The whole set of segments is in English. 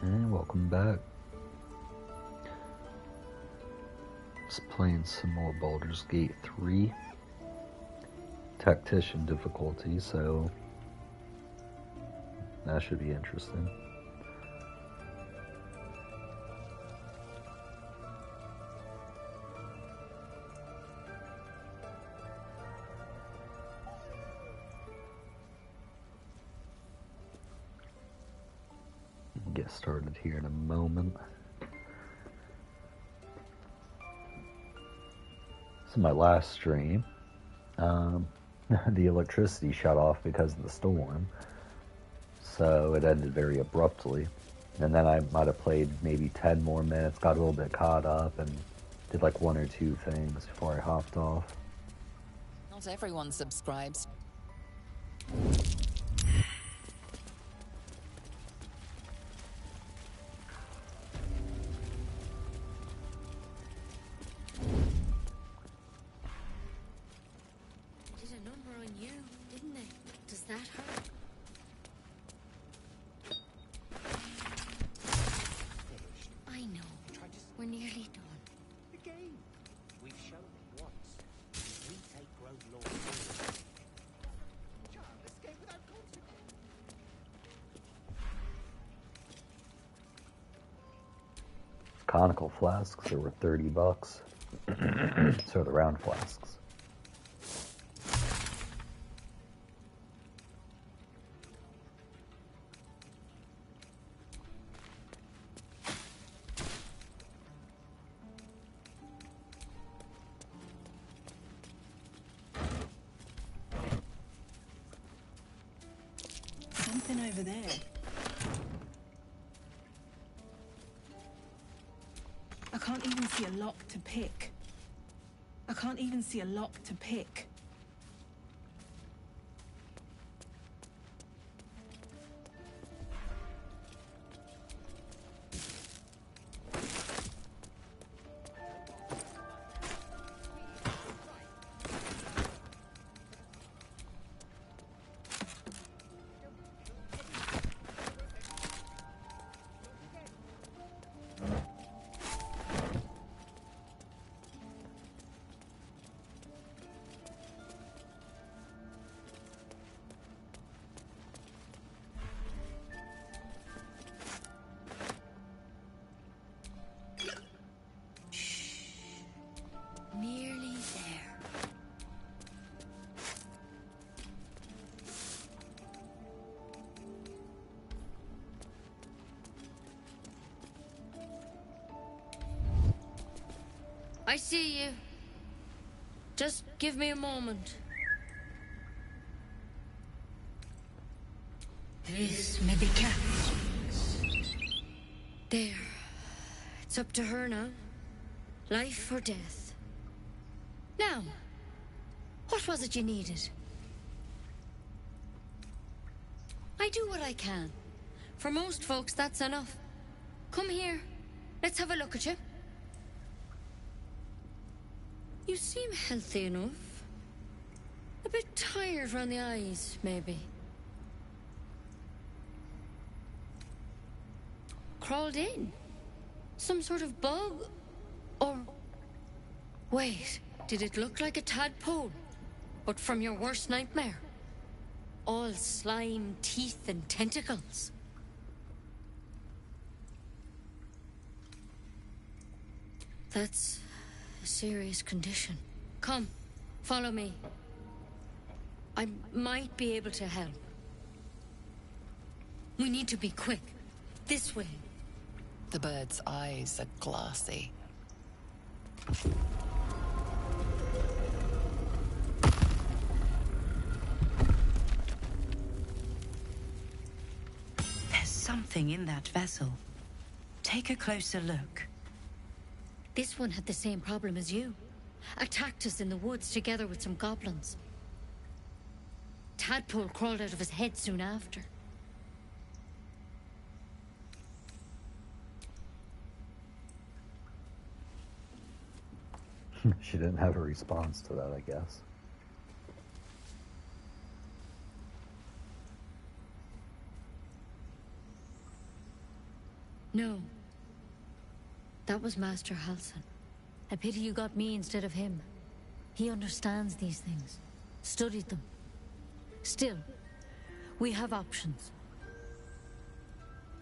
And welcome back. Just playing some more Baldur's Gate 3. Tactician Difficulty, so that should be interesting. Get started here in a moment. This is my last stream. The electricity shut off because of the storm, so it ended very abruptly. And then I might have played maybe 10 more minutes, got a little bit caught up, and did like one or two things before I hopped off. Not everyone subscribes. Conical flasks, they were $30. So the round flasks. Something over there. I can't even see a lock to pick. I can't even see a lock to pick. I see you. Just give me a moment. This may be kept. There. It's up to her now. Life or death. Now, what was it you needed? I do what I can. For most folks, that's enough. Come here. Let's have a look at you. You seem healthy enough. A bit tired around the eyes, maybe. Crawled in? Some sort of bug? Or... Wait, did it look like a tadpole? But from your worst nightmare? All slime, teeth, and tentacles. That's a serious condition. Come, follow me. I might be able to help. We need to be quick. This way. The bird's eyes are glassy. There's something in that vessel. Take a closer look. This one had the same problem as you. Attacked us in the woods together with some goblins. Tadpole crawled out of his head soon after. She didn't have a response to that, I guess. No. That was Master Halsin. A pity you got me instead of him. He understands these things. Studied them. Still, we have options.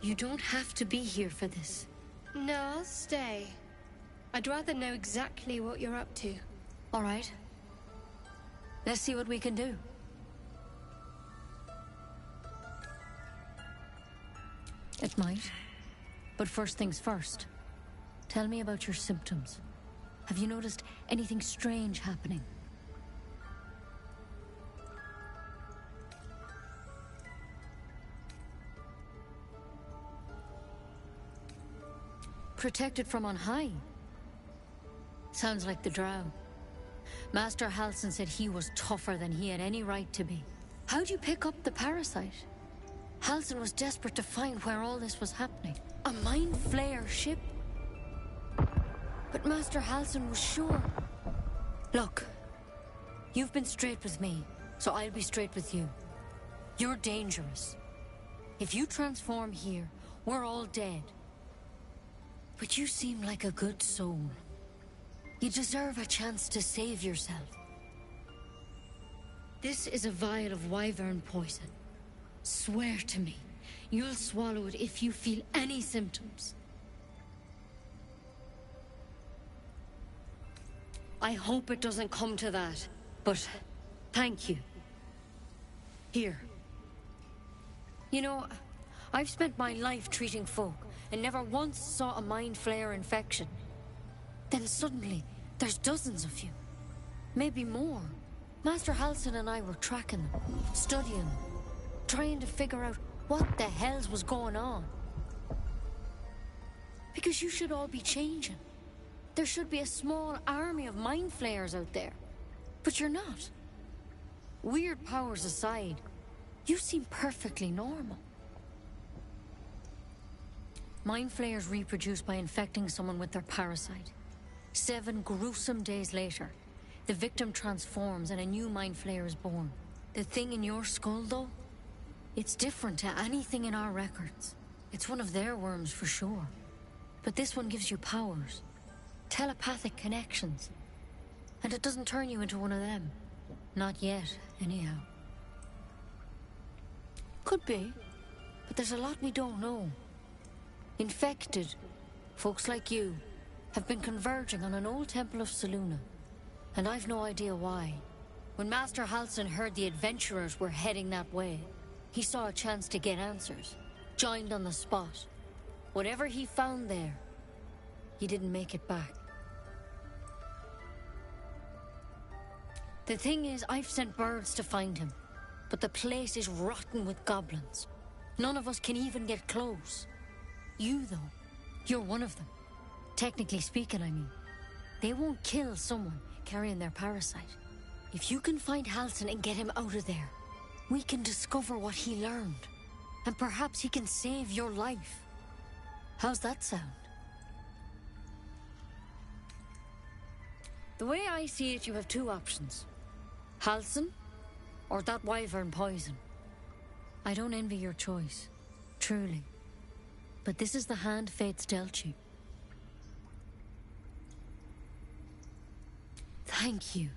You don't have to be here for this. No, I'll stay. I'd rather know exactly what you're up to. All right. Let's see what we can do. It might. But first things first. Tell me about your symptoms. Have you noticed anything strange happening? Protected from on high? Sounds like the Drow. Master Halsin said he was tougher than he had any right to be. How'd you pick up the parasite? Halsin was desperate to find where all this was happening. A mind flayer ship? But Master Halsin was sure. Look, you've been straight with me, so I'll be straight with you. You're dangerous. If you transform here, we're all dead. But you seem like a good soul. You deserve a chance to save yourself. This is a vial of wyvern poison. Swear to me, you'll swallow it if you feel any symptoms. I hope it doesn't come to that, but thank you. Here. You know, I've spent my life treating folk and never once saw a mind flayer infection. Then suddenly, there's dozens of you. Maybe more. Master Halsin and I were tracking them, studying them, trying to figure out what the hells was going on. Because you should all be changing. There should be a small army of mind flayers out there. But you're not. Weird powers aside, you seem perfectly normal. Mind flayers reproduce by infecting someone with their parasite. 7 gruesome days later, the victim transforms and a new mind flayer is born. The thing in your skull, though, it's different to anything in our records. It's one of their worms for sure. But this one gives you powers. Telepathic connections. And it doesn't turn you into one of them. Not yet, anyhow. Could be. But there's a lot we don't know. Infected, folks like you, have been converging on an old temple of Selûne. And I've no idea why. When Master Halsin heard the adventurers were heading that way, he saw a chance to get answers. Joined on the spot. Whatever he found there, he didn't make it back. The thing is, I've sent birds to find him. But the place is rotten with goblins. None of us can even get close. You, though, you're one of them. Technically speaking, I mean. They won't kill someone carrying their parasite. If you can find Halsin and get him out of there, we can discover what he learned. And perhaps he can save your life. How's that sound? The way I see it, you have 2 options. Halsin, or that wyvern poison. I don't envy your choice, truly. But this is the hand fate's dealt you. Thank you.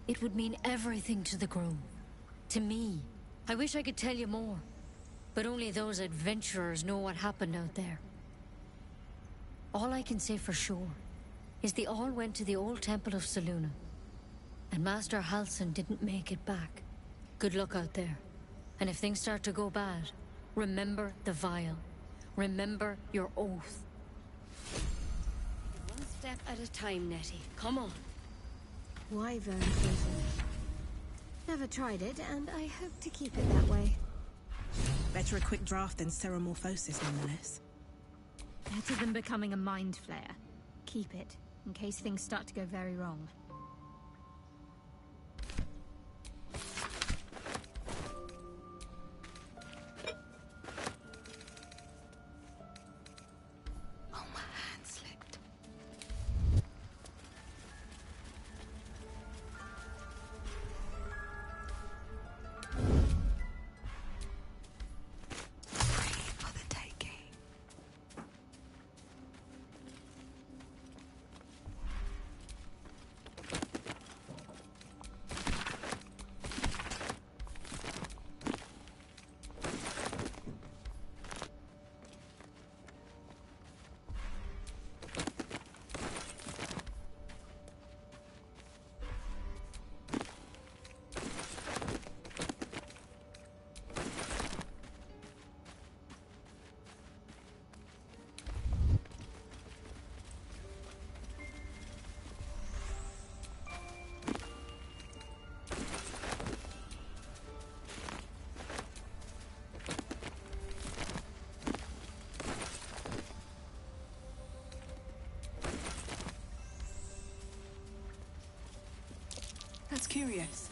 It would mean everything to the Grove. To me. I wish I could tell you more. But only those adventurers know what happened out there. All I can say for sure is they all went to the old temple of Selûne. And Master Halsin didn't make it back. Good luck out there. And if things start to go bad, remember the vial. Remember your oath. One step at a time, Nettie. Come on. Wyvern poison. Never tried it, and I hope to keep it that way. Better a quick draft than ceremorphosis, nonetheless. Better than becoming a mind flayer. Keep it, in case things start to go very wrong. Oh, my hand slipped. Free for the taking. That's curious.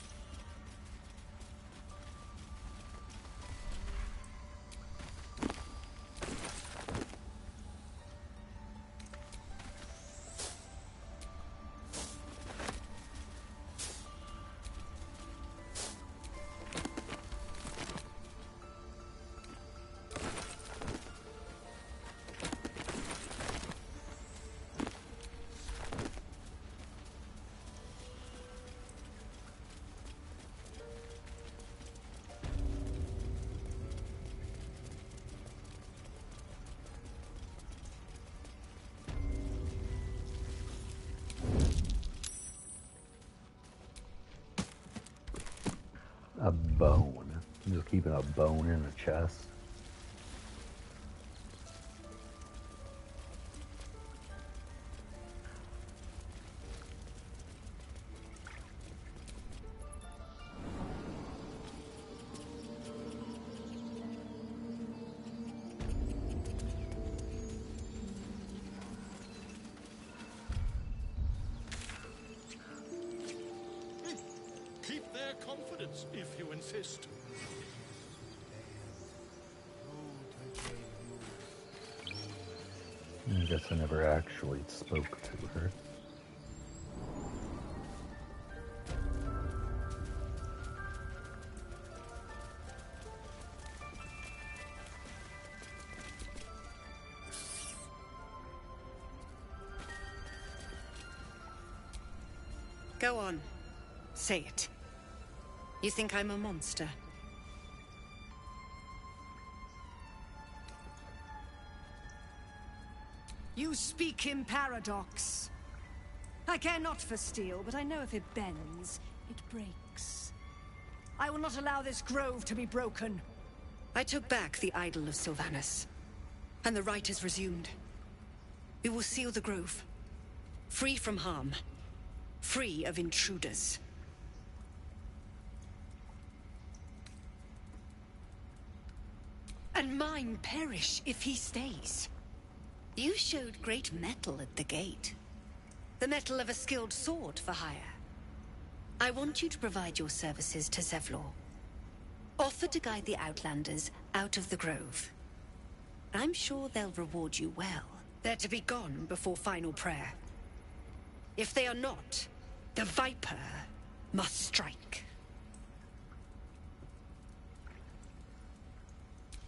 A bone. I'm just keeping a bone in the chest. Keep their confidence if you insist. I guess I never actually spoke to her. Go on. Say it. You think I'm a monster? You speak in paradox. I care not for steel, but I know if it bends, it breaks. I will not allow this grove to be broken. I took back the idol of Sylvanus, and the rite is resumed. We will seal the grove, free from harm, free of intruders. And mine perish if he stays. You showed great mettle at the gate. The mettle of a skilled sword for hire. I want you to provide your services to Zevlor. Offer to guide the Outlanders out of the grove. I'm sure they'll reward you well. They're to be gone before final prayer. If they are not, the Viper must strike.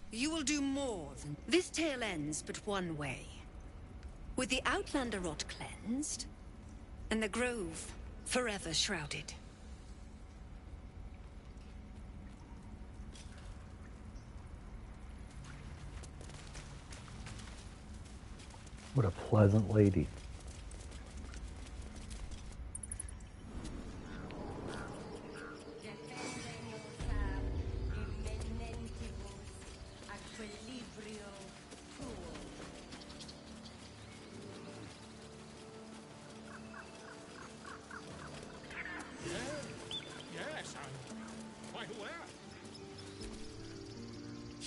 You will do more than... This tale ends but one way. With the Outlander rot cleansed, and the grove forever shrouded. What a pleasant lady.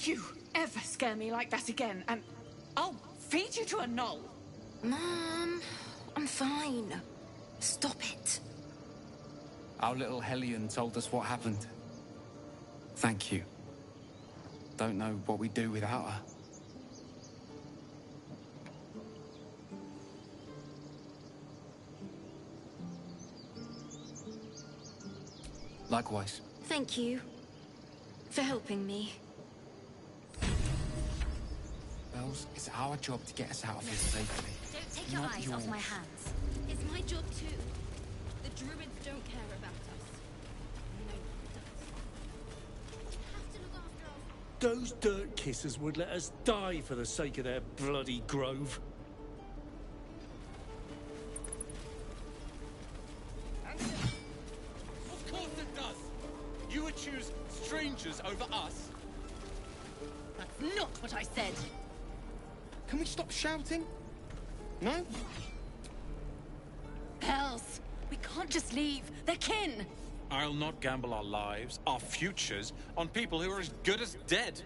You ever scare me like that again, and I'll feed you to a knoll. Mom, I'm fine. Stop it. Our little Hellion told us what happened. Thank you. Don't know what we'd do without her. Likewise. Thank you for helping me. Bells, it's our job to get us out of here safely. Don't take your eyes off my hands. It's my job too. The Druids don't care about us. No one does. We have to look after our... Those dirt kissers would let us die for the sake of their bloody grove. Of course it does! You would choose strangers over us? That's not what I said. Can we stop shouting? No? Bells, we can't just leave. They're kin. I'll not gamble our lives, our futures, on people who are as good as dead.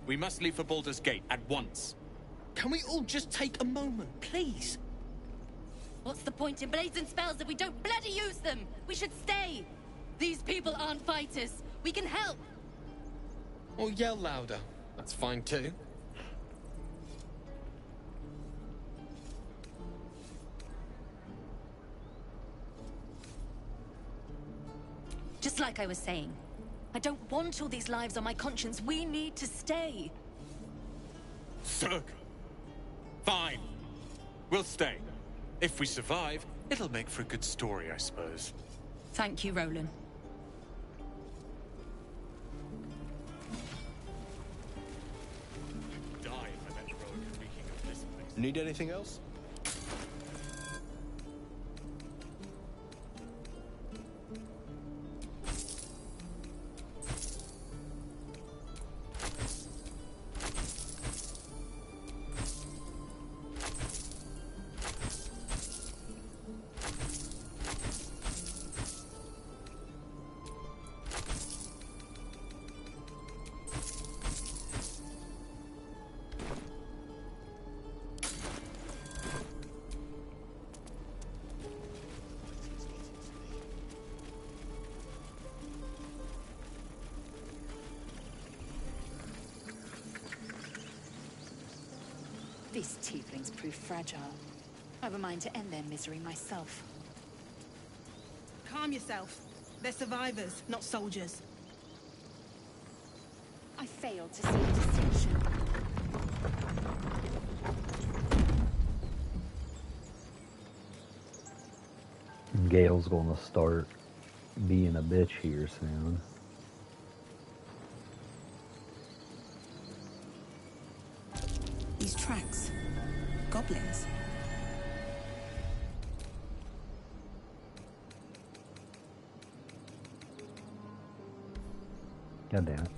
We must leave for Baldur's Gate at once. Can we all just take a moment, please? What's the point in blazing spells if we don't bloody use them? We should stay. These people aren't fighters. We can help. Or yell louder. That's fine too. Just like I was saying, I don't want all these lives on my conscience. We need to stay. Zerg. Fine. We'll stay. If we survive, it'll make for a good story, I suppose. Thank you, Roland. Die if I met Roland speaking of this place. Need anything else? These tieflings prove fragile. I've a mind to end their misery myself. Calm yourself. They're survivors, not soldiers. I failed to see the distinction. Gale's gonna start being a bitch here soon. These tracks. Goblins. God damn it.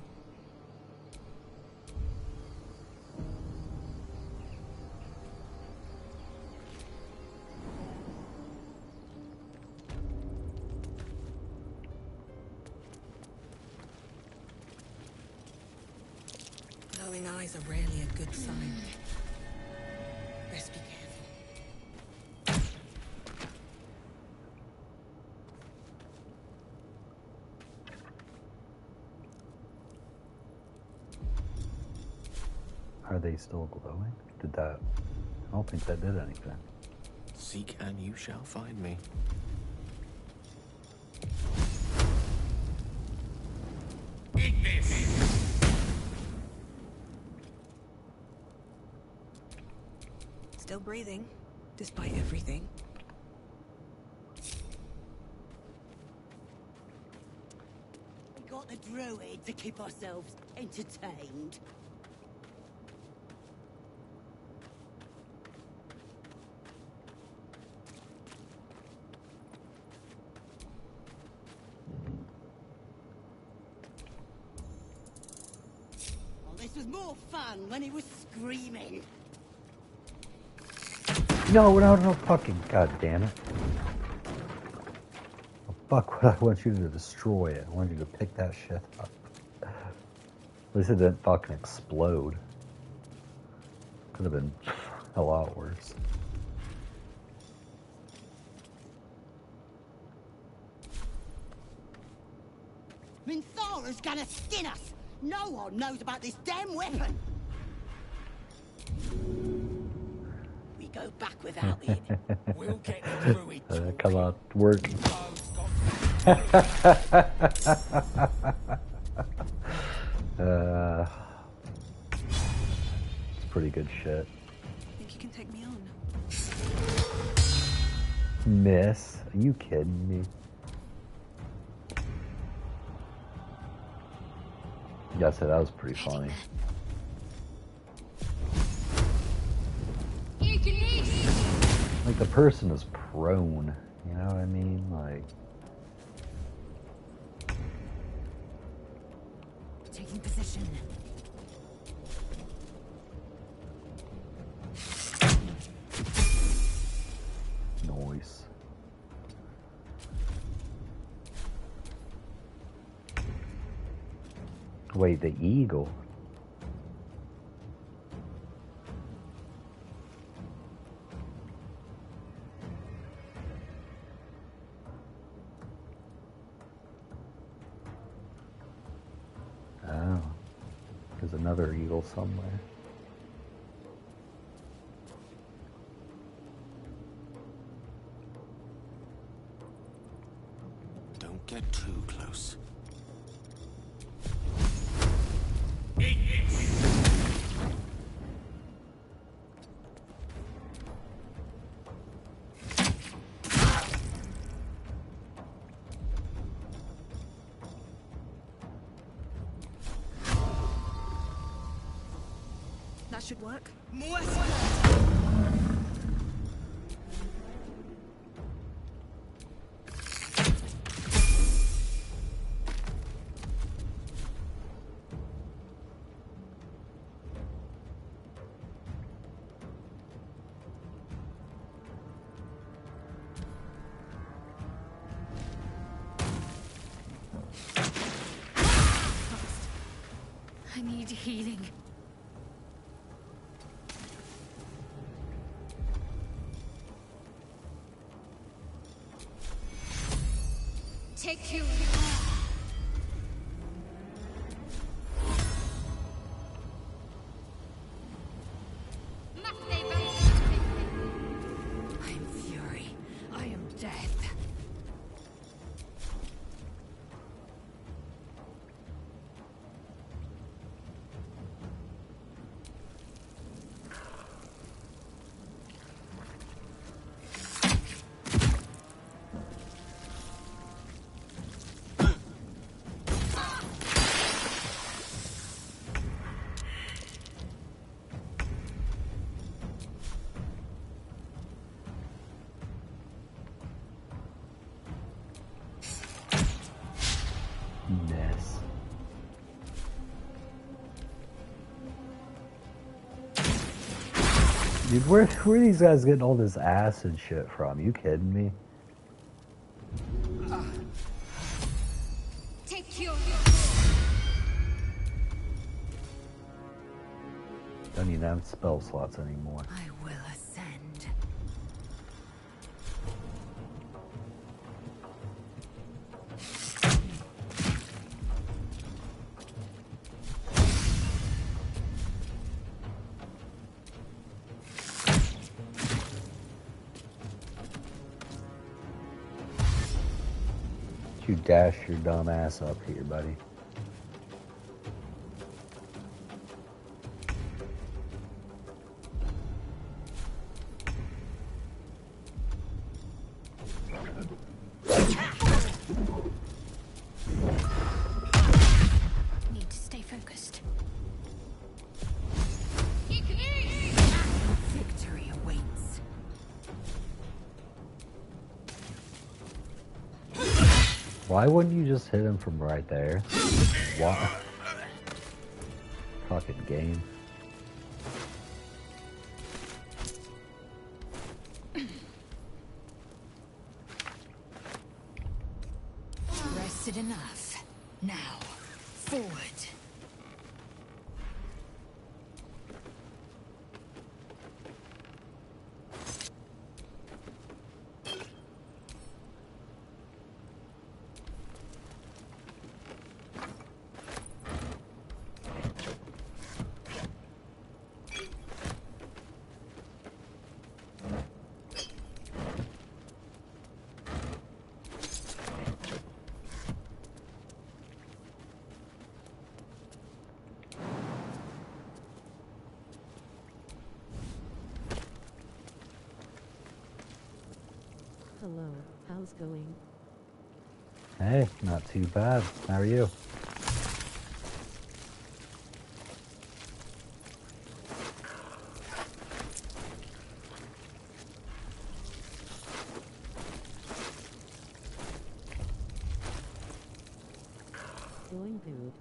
Glowing eyes are rarely a good sign. Best be careful. Are they still glowing? Did that... I don't think that did anything. Seek and you shall find me. Eat this! Still breathing, despite everything. We got the Druid to keep ourselves entertained. Oh, this was more fun when he was screaming. No, fucking god damn it. The fuck would I want you to destroy it? I wanted you to pick that shit up. At least it didn't fucking explode. Could have been a lot worse. Minthara's gonna skin us! No one knows about this damn weapon! We go back without it. We'll get the Druid. Come on, work. It's pretty good shit. Think you can take me on? Miss? Are you kidding me? Yes, that was pretty funny. Like, the person is prone, you know what I mean? Like... Taking position. Noise. Wait, the eagle? another eagle somewhere. Don't get too close. That should work. I need healing. Take you. I am fury. I am death. Mess. Dude, where are these guys getting all this acid shit from? You kidding me? Take you. Don't even have spell slots anymore. I will ascend. You dash your dumb ass up here, buddy. Need to stay focused. Victory awaits. Why wouldn't you just hit him from right there? Why? Fucking game. Rested enough. Now, forward. Hello, how's going? Hey, not too bad. How are you? Going good.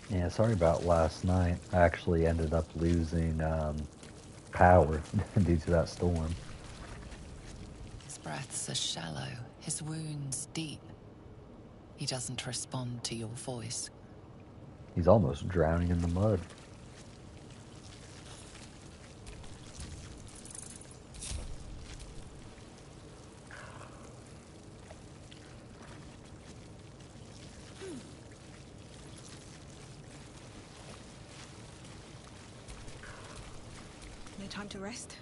Yeah, sorry about last night. I actually ended up losing power due to that storm. His breaths are shallow, his wounds deep. He doesn't respond to your voice. He's almost drowning in the mud. time to rest.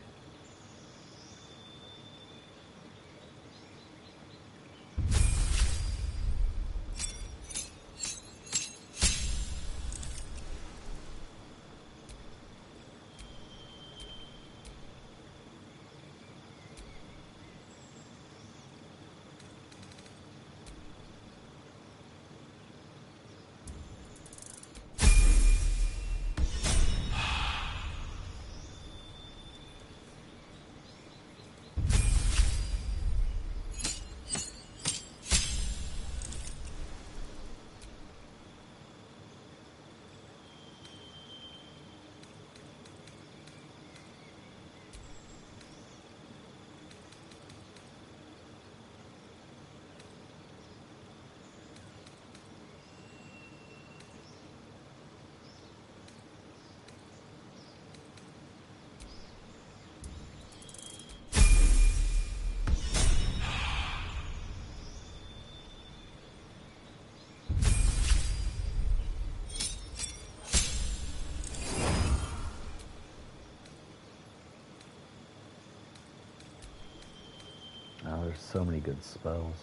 Oh, there's so many good spells.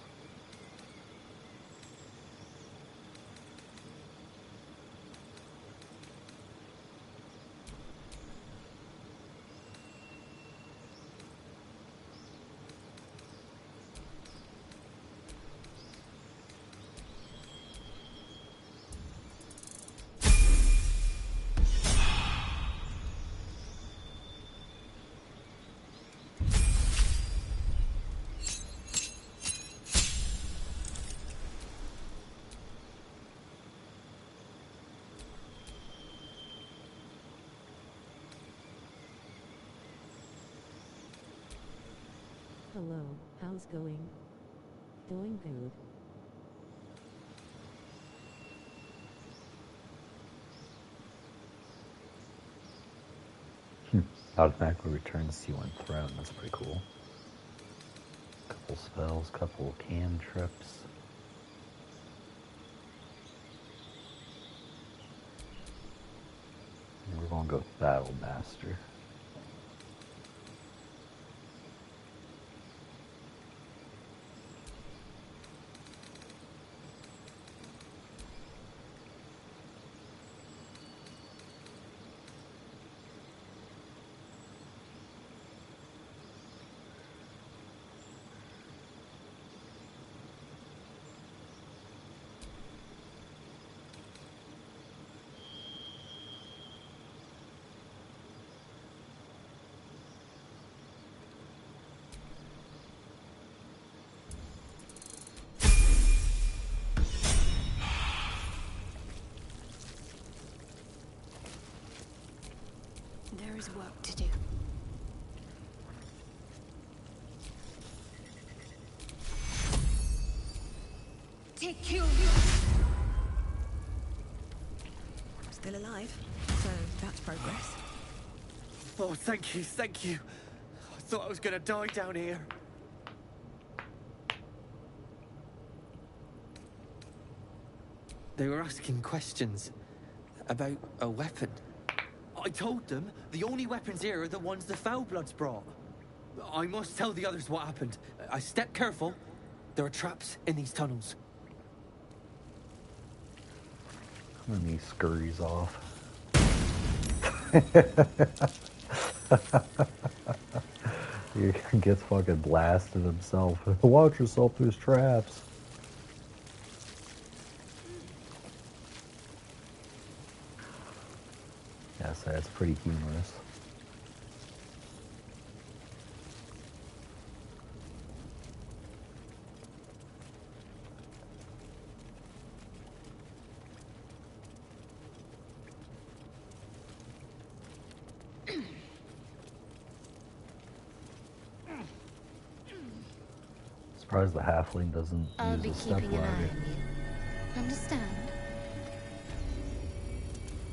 Hello, how's going? Doing good. Automatically returns to you on throne. That's pretty cool. Couple spells, couple cantrips. And we're gonna go with Battle Master. There is work to do. Take you! Still alive, so that's progress. Oh, thank you, thank you. I thought I was gonna die down here. They were asking questions about a weapon. I told them the only weapons here are the ones the Foulbloods brought. I must tell the others what happened. I step careful. There are traps in these tunnels. And he scurries off. He gets fucking blasted himself. Watch yourself, there's traps. Yeah, so that's pretty humorous. Surprised the halfling doesn't I'll be use a keeping an eye stepladder. on you. Understand?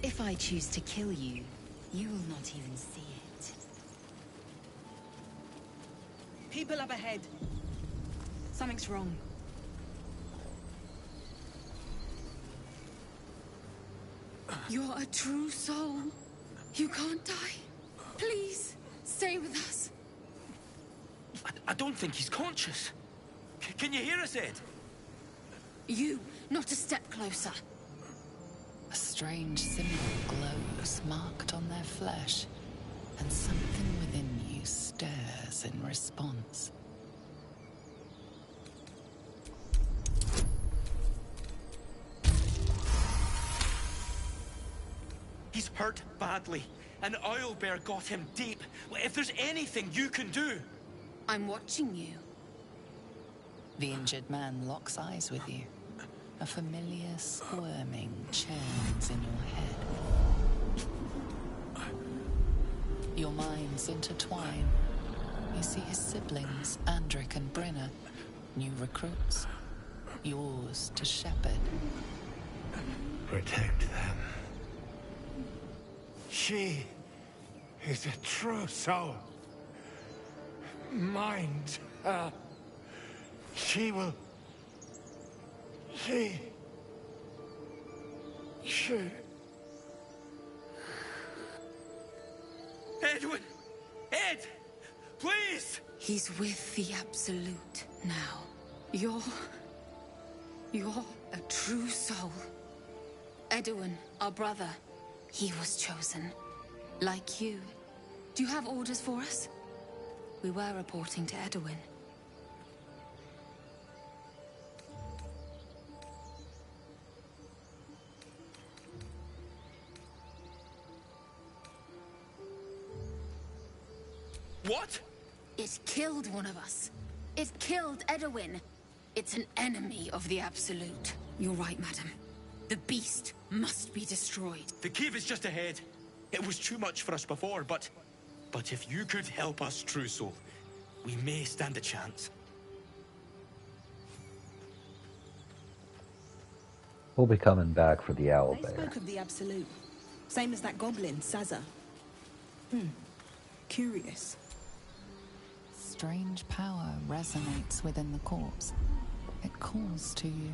If I choose to kill you, you will not even see it. People up ahead. Something's wrong. You're a true soul. You can't die. Please. Stay with us. I don't think he's conscious. Can you hear us, Ed? You, not a step closer. A strange symbol glows, marked on their flesh, and something within you stirs in response. He's hurt badly. An owlbear got him deep. If there's anything you can do... I'm watching you. The injured man locks eyes with you. A familiar squirming churns in your head. Your minds intertwine. You see his siblings, Andric and Brenna, new recruits. Yours to shepherd. Protect them. She is a true soul. Mind her. She will... She... Edwin! Ed! Please! He's with the Absolute now. You're a true soul. Edwin, our brother, he was chosen. Like you. Do you have orders for us? We were reporting to Edwin. What? It killed one of us. It killed Edwin. It's an enemy of the Absolute. You're right, madam. The beast must be destroyed. The cave is just ahead. It was too much for us before, but if you could help us, True Soul, we may stand a chance. We'll be coming back for the They owlbear. spoke of the Absolute. Same as that goblin, Sazza. Curious. Strange power resonates within the corpse. It calls to you.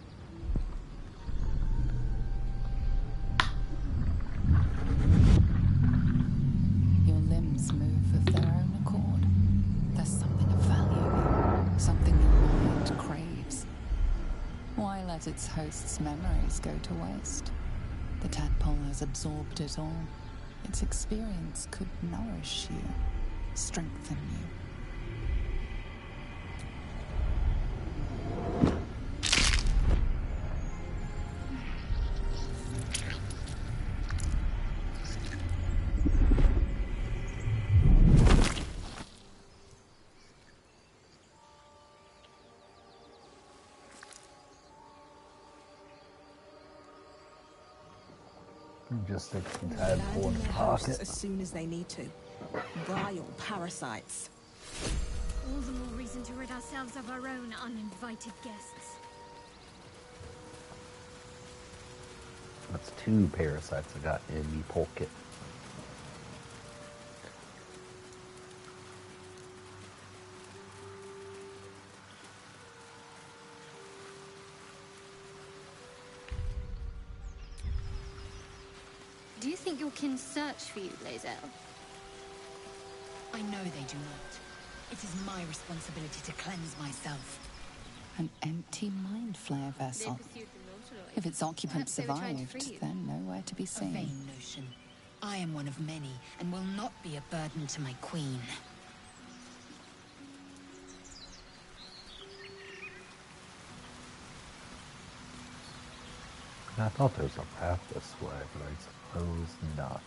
Your limbs move of their own accord. There's something of value, something your mind craves. Why let its host's memories go to waste? The tadpole has absorbed it all. Its experience could nourish you, strengthen you. Just stick some tadpole in the pocket. As soon as they need to. Vile parasites. All the more reason to rid ourselves of our own uninvited guests. That's 2 parasites I got in me pocket. Do you think your kin search for you, Lae'zel? I know they do not. It is my responsibility to cleanse myself. An empty mind flare vessel. If its occupant survived, then nowhere to be A seen. vain notion. I am one of many, and will not be a burden to my queen. I thought there was a path this way, but I suppose not.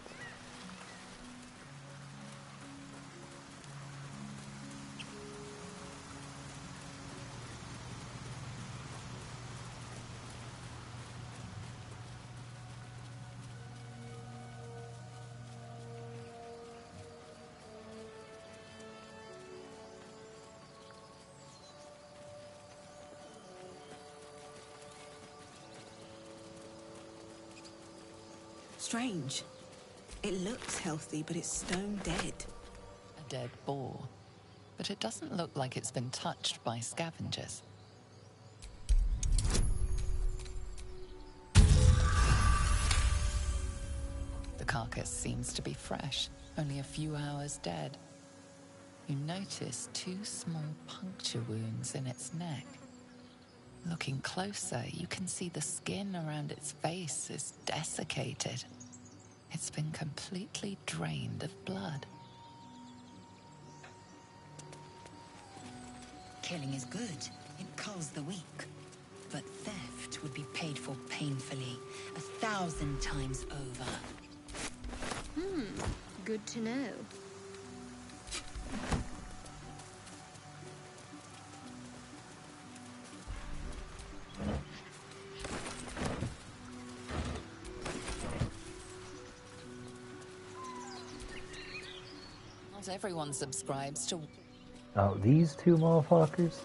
Strange. It looks healthy, but it's stone dead. A dead boar. But it doesn't look like it's been touched by scavengers. The carcass seems to be fresh, only a few hours dead. You notice 2 small puncture wounds in its neck. Looking closer, you can see the skin around its face is desiccated. It's been completely drained of blood. Killing is good. It culls the weak. But theft would be paid for painfully, 1,000 times over. Good to know. Not everyone subscribes to... Oh, these 2 motherfuckers?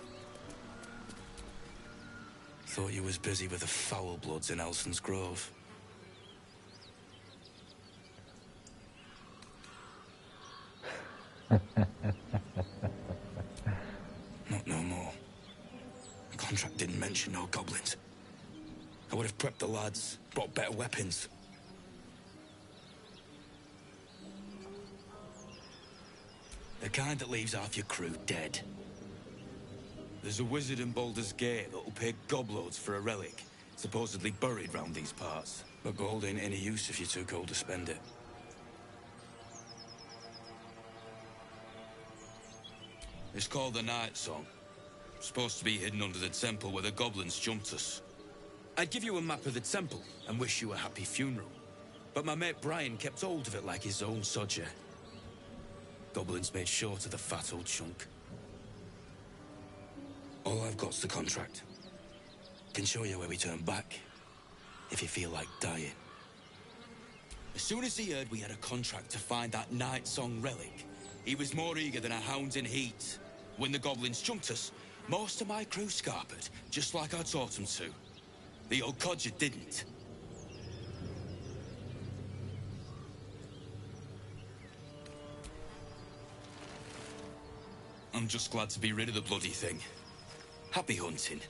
Thought you was busy with the foul bloods in Elson's Grove. Not no more. The contract didn't mention no goblins. I would have prepped the lads, brought better weapons. The kind that leaves half your crew dead. There's a wizard in Baldur's Gate that'll pay gobloads for a relic, supposedly buried round these parts. But gold ain't any use if you're too cold to spend it. It's called the Night Song. Supposed to be hidden under the temple where the goblins jumped us. I'd give you a map of the temple and wish you a happy funeral. But my mate Brian kept hold of it like his own sodger. Goblins made short of the fat old chunk. All I've got's the contract. Can show you where we turn back, if you feel like dying. As soon as he heard we had a contract to find that Night Song relic, he was more eager than a hound in heat. When the goblins jumped us, most of my crew scarpered, just like I taught them to. The old codger didn't. I'm just glad to be rid of the bloody thing. Happy hunting.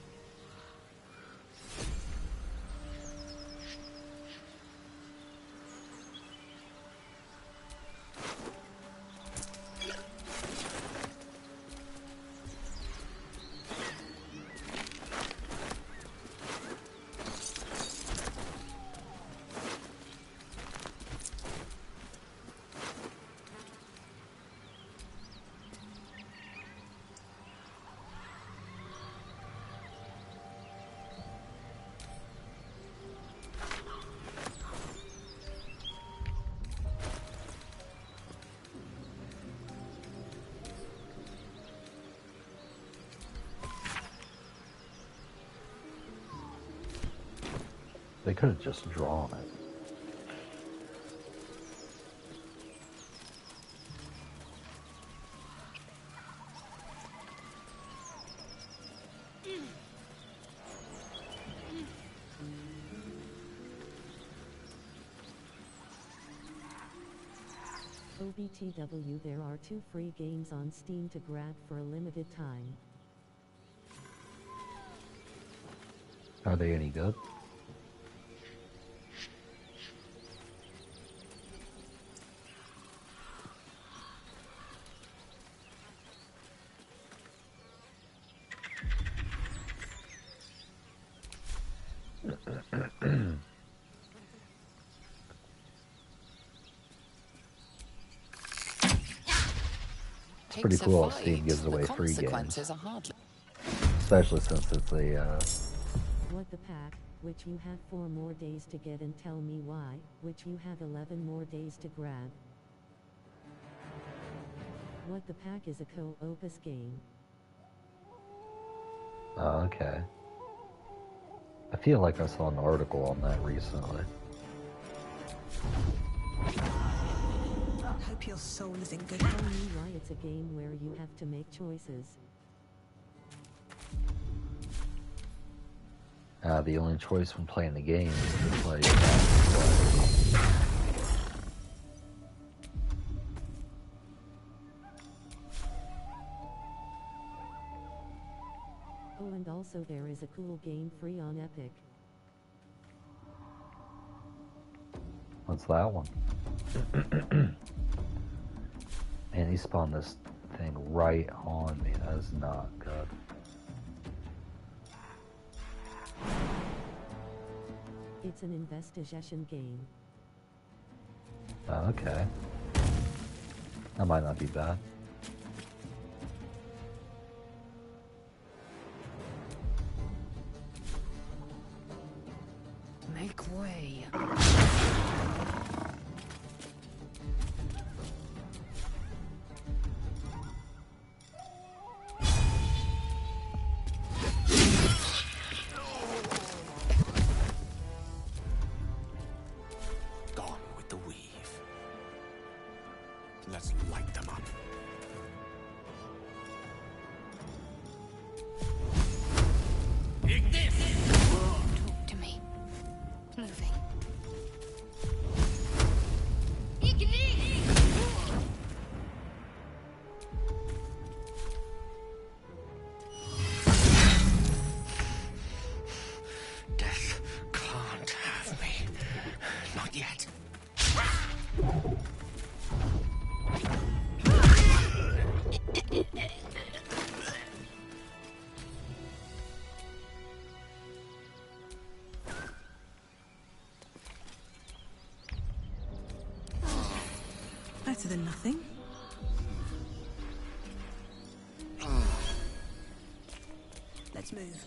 They could have just drawn it. OBTW, there are 2 free games on Steam to grab for a limited time. Are they any good? It's pretty cool how Steam gives away free games. Especially since it's a, What the pack, which you have 4 more days to get, and tell me why, which you have 11 more days to grab. What the pack is a co-opus game. Oh, okay. I feel like I saw an article on that recently. Hope your soul is in good Tell health. me why it's a game where you have to make choices. The only choice when playing the game is to play. Oh, and also there is a cool game free on Epic. What's that one? And he spawned this everything right on me. That is not good. It's an investigation game. Oh, okay. That might not be bad. Make way. Gone with the weave. Let's light them up. Talk to me. Moving. Death can't have me. Not yet. Better than nothing. Let's move.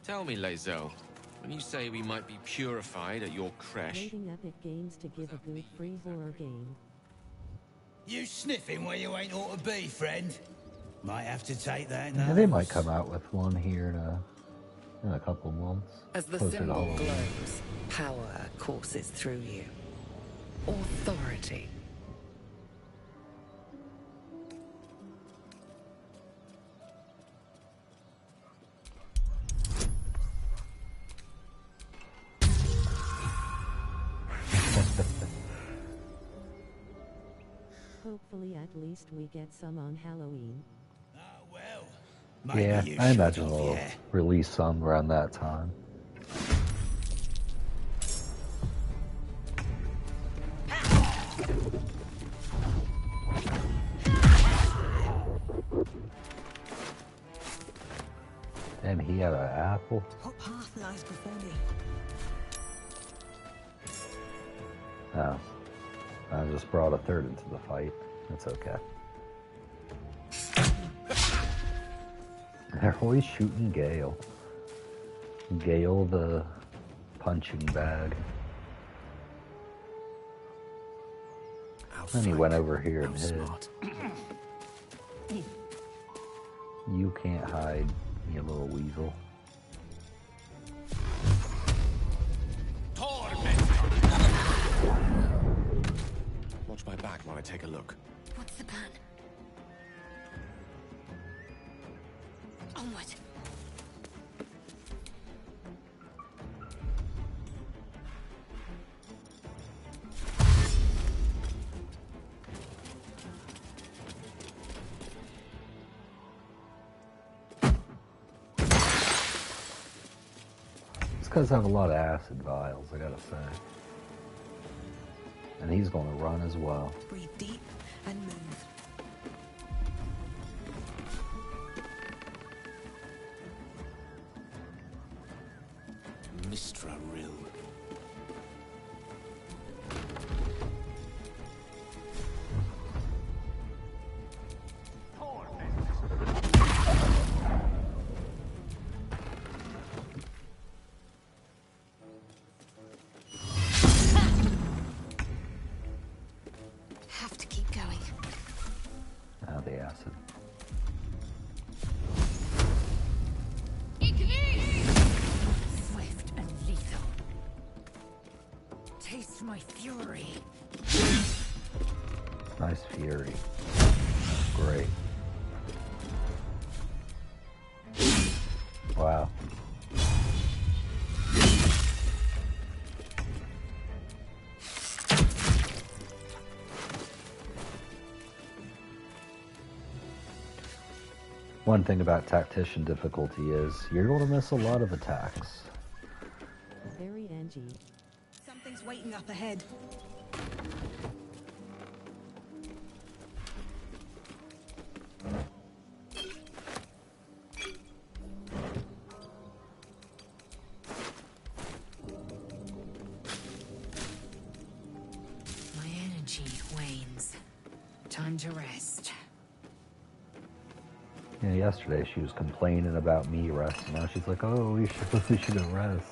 Tell me, Lae'zel, when you say we might be purified at your creche, Rating Epic Games to give a good free horror game. You sniffing where you ain't ought to be, friend? Might have to take that Yeah, now. they might come out with one here in a couple months. As the Closer to symbol Halloween. glows, power courses through you. Authority. Hopefully at least we get some on Halloween. Maybe Yeah, you I should imagine have, they'll yeah. release some around that time. Damn, he had an apple. What path lies before me? Oh. I just brought a third into the fight. That's okay. They're always shooting Gale. Gale the punching bag. Then he went over here and hid. You can't hide, you little weasel. Watch my back while I take a look. What's the plan? Onward. These guys have a lot of acid vials, I gotta say. And he's gonna run as well. Breathe deep and move. Mistra Rill. Have to keep going. Ah, the acid. Swift and lethal. Taste my fury. Nice fury. Great. Wow. One thing about Tactician Difficulty is you're going to miss a lot of attacks. Very Angie. Something's waiting up ahead. My energy wanes. Time to rest. Yeah, yesterday she was complaining about me resting. Now she's like, oh, we should rest.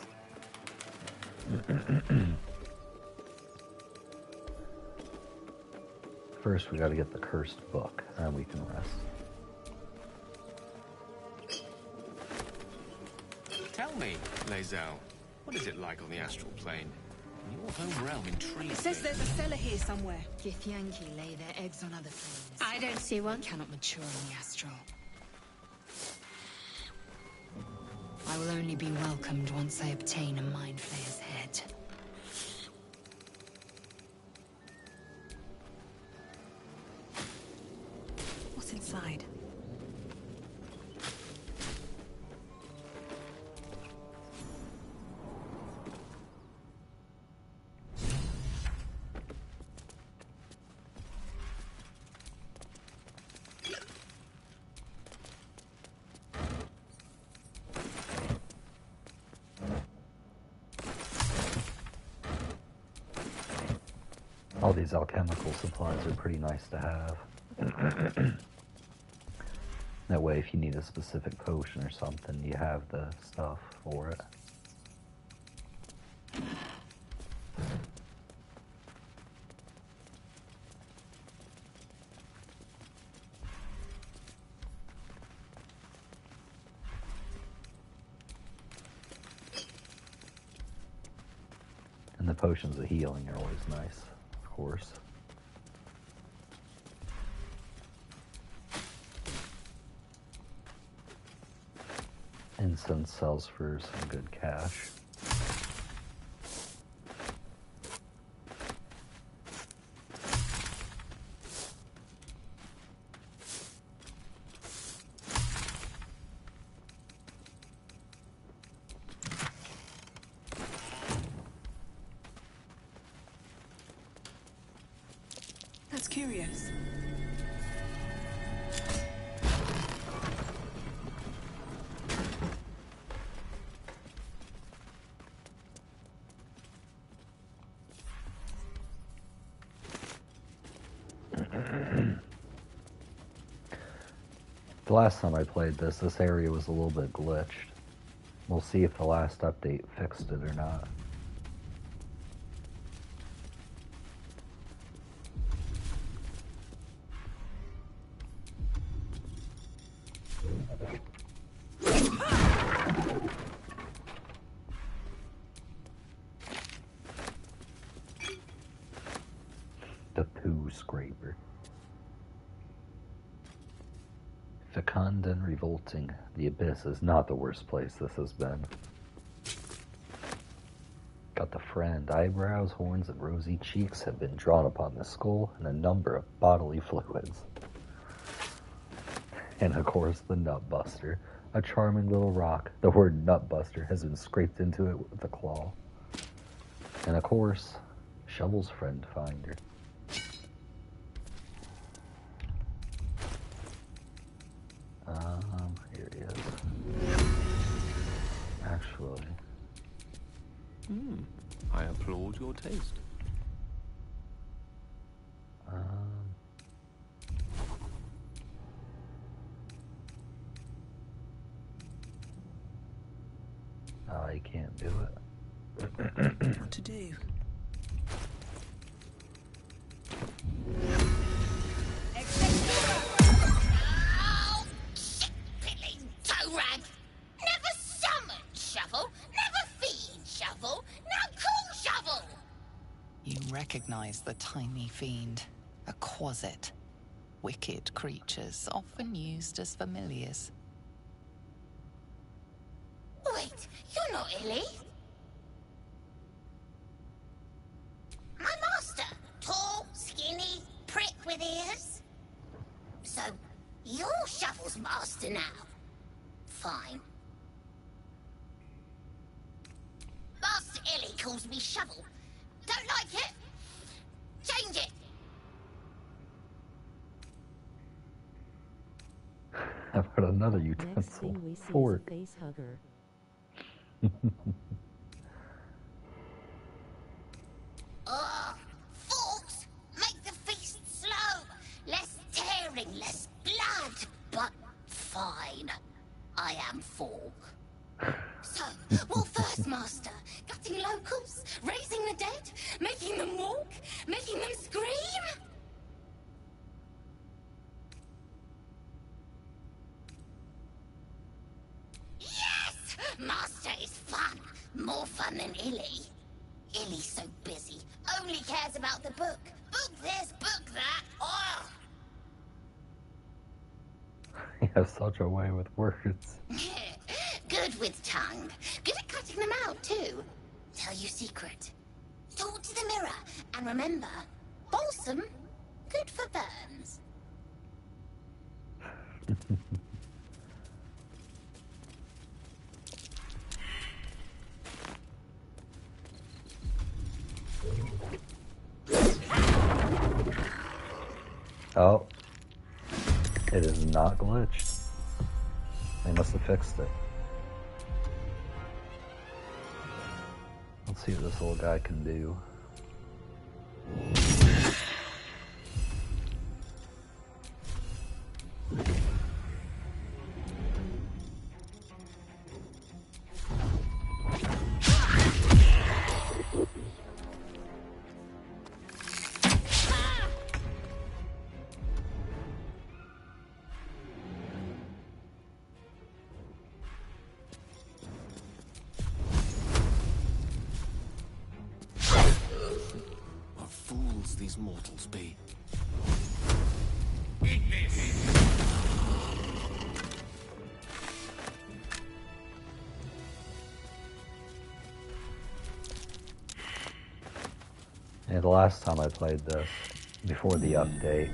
First, we got to get the cursed book, and we can rest. Tell me, Lae'zel, what is it like on the astral plane? Your home realm intrigues It says me. there's a cellar here somewhere. Githyanki lay their eggs on other planes. I don't see one. Cannot mature in the astral. I will only be welcomed once I obtain a Mind Flayer's head. What's inside? All these alchemical supplies are pretty nice to have. That way, if you need a specific potion or something, you have the stuff for it. And the potions of healing are always nice, of course. Incense sells for some good cash. That's curious. The last time I played this area was a little bit glitched. We'll see if the last update fixed it or not. The poo scraper. Fecund and revolting, the abyss is not the worst place this has been. Got the friend. Eyebrows, horns, and rosy cheeks have been drawn upon the skull and a number of bodily fluids. And of course, the Nutbuster, a charming little rock. The word Nutbuster has been scraped into it with a claw. And of course, Shovel's friend finder. Here he is. Actually. I applaud your taste. I can't do it. What to do? Torag! Never summon Shovel! Never feed Shovel! Now call Shovel! You recognize the tiny fiend, a quasit. Wicked creatures, often used as familiars. Wait, you're not Illy? My master! Tall, skinny, prick with ears? So, you're Shovel's Master now. Fine. Master Illy calls me Shovel. Don't like it? Change it. I've got another Next utensil. thing we see Fork. is a face hugger. Forks make the feast slow. Less tearing, less blood. But fine. I am Fork. So, what first, Master? Gutting locals? Raising the dead? Making them walk? Making them scream? Yes! Master is fun. More fun than Illy. Illy's so busy. Only cares about the book. Book this, book that. Oh! He has such a way with words. Good with tongue. Good at cutting them out, too. Tell you secret. Talk to the mirror. And remember, balsam, good for burns. Oh. It is not glitched. They must have fixed it. Let's see what this little guy can do. What fools these mortals be. Yeah, the last time I played this, before the update,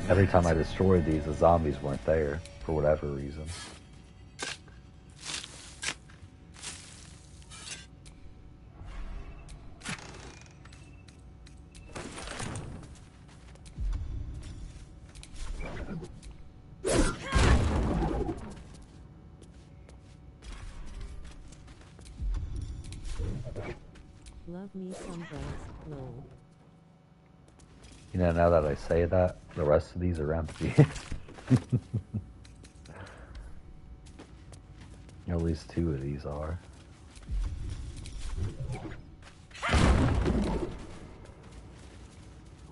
every time I destroyed these, the zombies weren't there, for whatever reason. Love me some breasts, lol. You know, now that I say that, the rest of these are empty. At least 2 of these are.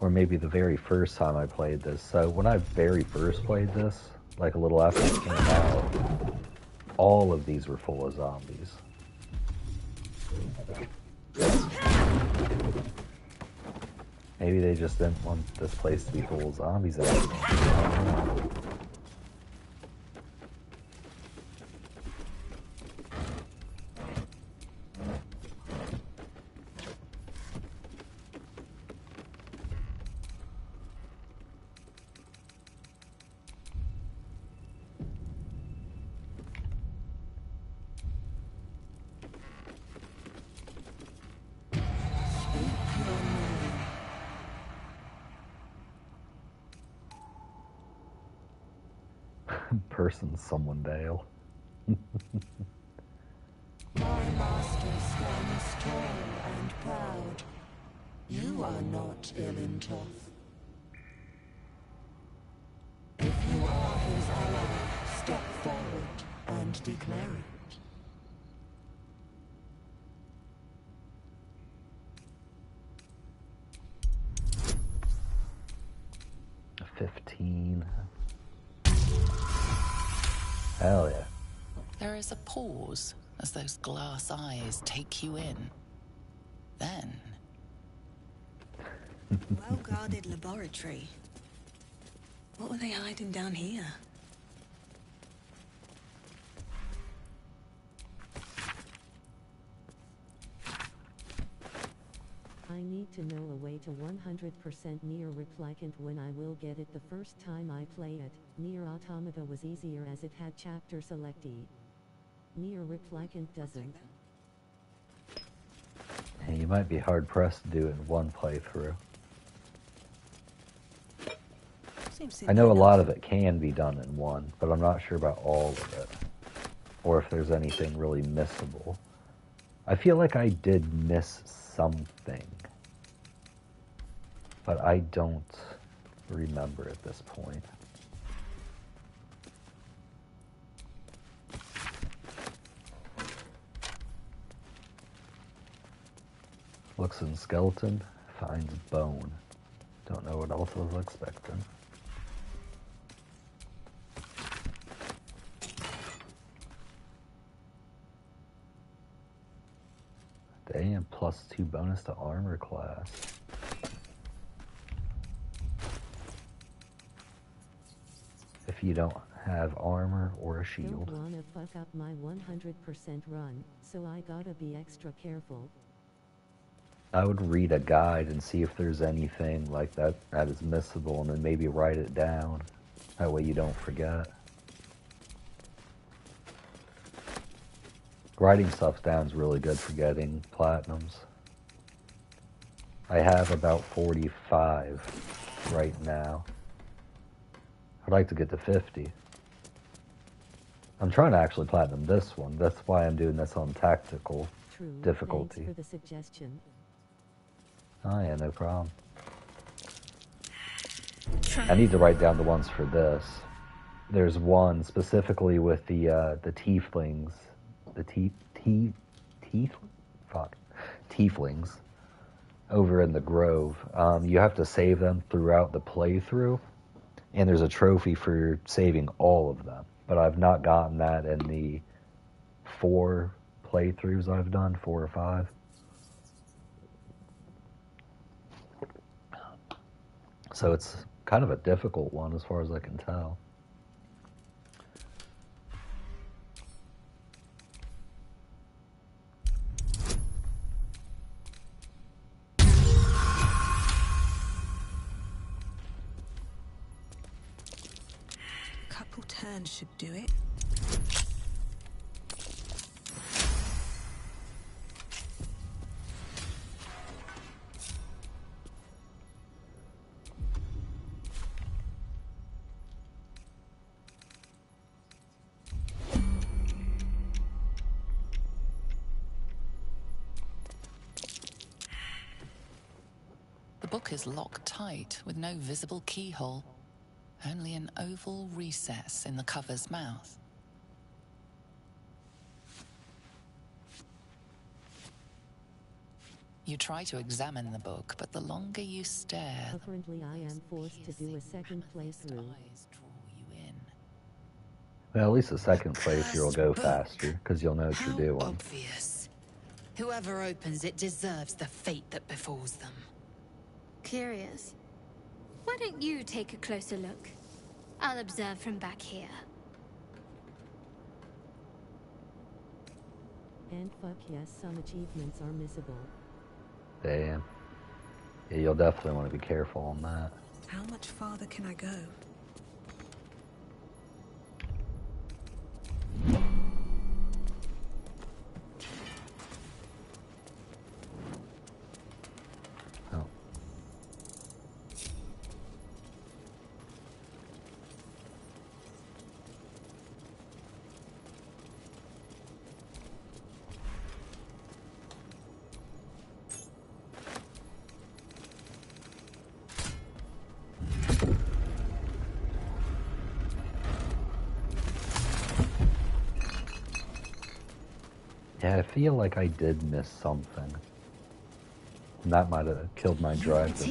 Or maybe the very first time I played this. So when I very first played this, like a little after it came out, all of these were full of zombies. Maybe they just didn't want this place to be full of zombies anymore. I don't know. Person, someone Dale. My master stands tall and proud. You are not ill in tough. If you are his ally, step forward and declare it. A 15. Hell yeah. There is a pause as those glass eyes take you in. Then... Well-guarded laboratory. What were they hiding down here? I need to know a way to 100% Nier Replicant when I will get it the first time I play it. Nier Automata was easier as it had chapter selectee. Nier Replicant doesn't. And you might be hard pressed to do it in one playthrough. I know a lot of it can be done in one, but I'm not sure about all of it. Or if there's anything really missable. I feel like I did miss something. But I don't remember at this point. Looks in skeleton, finds bone. Don't know what else I was expecting. Damn, +2 bonus to armor class. If you don't have armor or a shield. Don't wanna fuck up my 100% run, so I gotta be extra careful. I would read a guide and see if there's anything like that is missable, and then maybe write it down. That way you don't forget. Writing stuff down is really good for getting platinums. I have about 45 right now. I'd like to get to 50. I'm trying to actually platinum this one. That's why I'm doing this on tactical difficulty. Thanks for the suggestion. Oh yeah, no problem. I need to write down the ones for this. There's one specifically with the tieflings, the tieflings over in the grove. You have to save them throughout the playthrough, and there's a trophy for saving all of them. But I've not gotten that in the 4 playthroughs I've done, 4 or 5. So it's kind of a difficult one as far as I can tell. Couple turns should do it. The book is locked tight with no visible keyhole, only an oval recess in the cover's mouth. You try to examine the book, but the longer you stare, Apparently I am forced to do a second playthrough. Well, at least the second playthrough will go faster, because you'll know what you're doing. Obvious. Whoever opens it deserves the fate that befalls them. Curious. Why don't you take a closer look? I'll observe from back here. And fuck yes, some achievements are missable. Damn. Yeah, you'll definitely want to be careful on that. How much farther can I go? Oh. Yeah, I feel like I did miss something. And that might have killed my drive to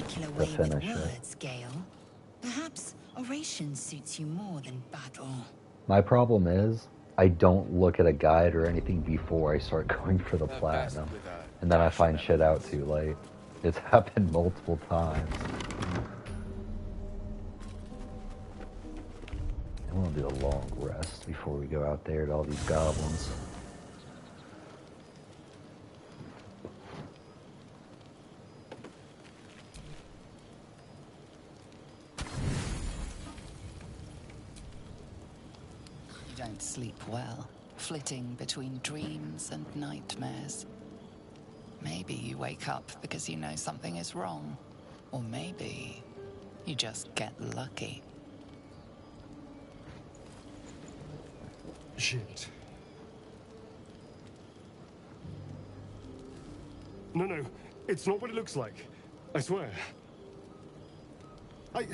finish it. Words, Gale. Perhaps oration suits you more than battle. My problem is, I don't look at a guide or anything before I start going for the platinum. And then I find shit out too late. It's happened multiple times. I want to do a long rest before we go out there to all these goblins. don't sleep well, flitting between dreams and nightmares. Maybe you wake up because you know something is wrong. Or maybe you just get lucky. Shit. No, it's not what it looks like. I swear. I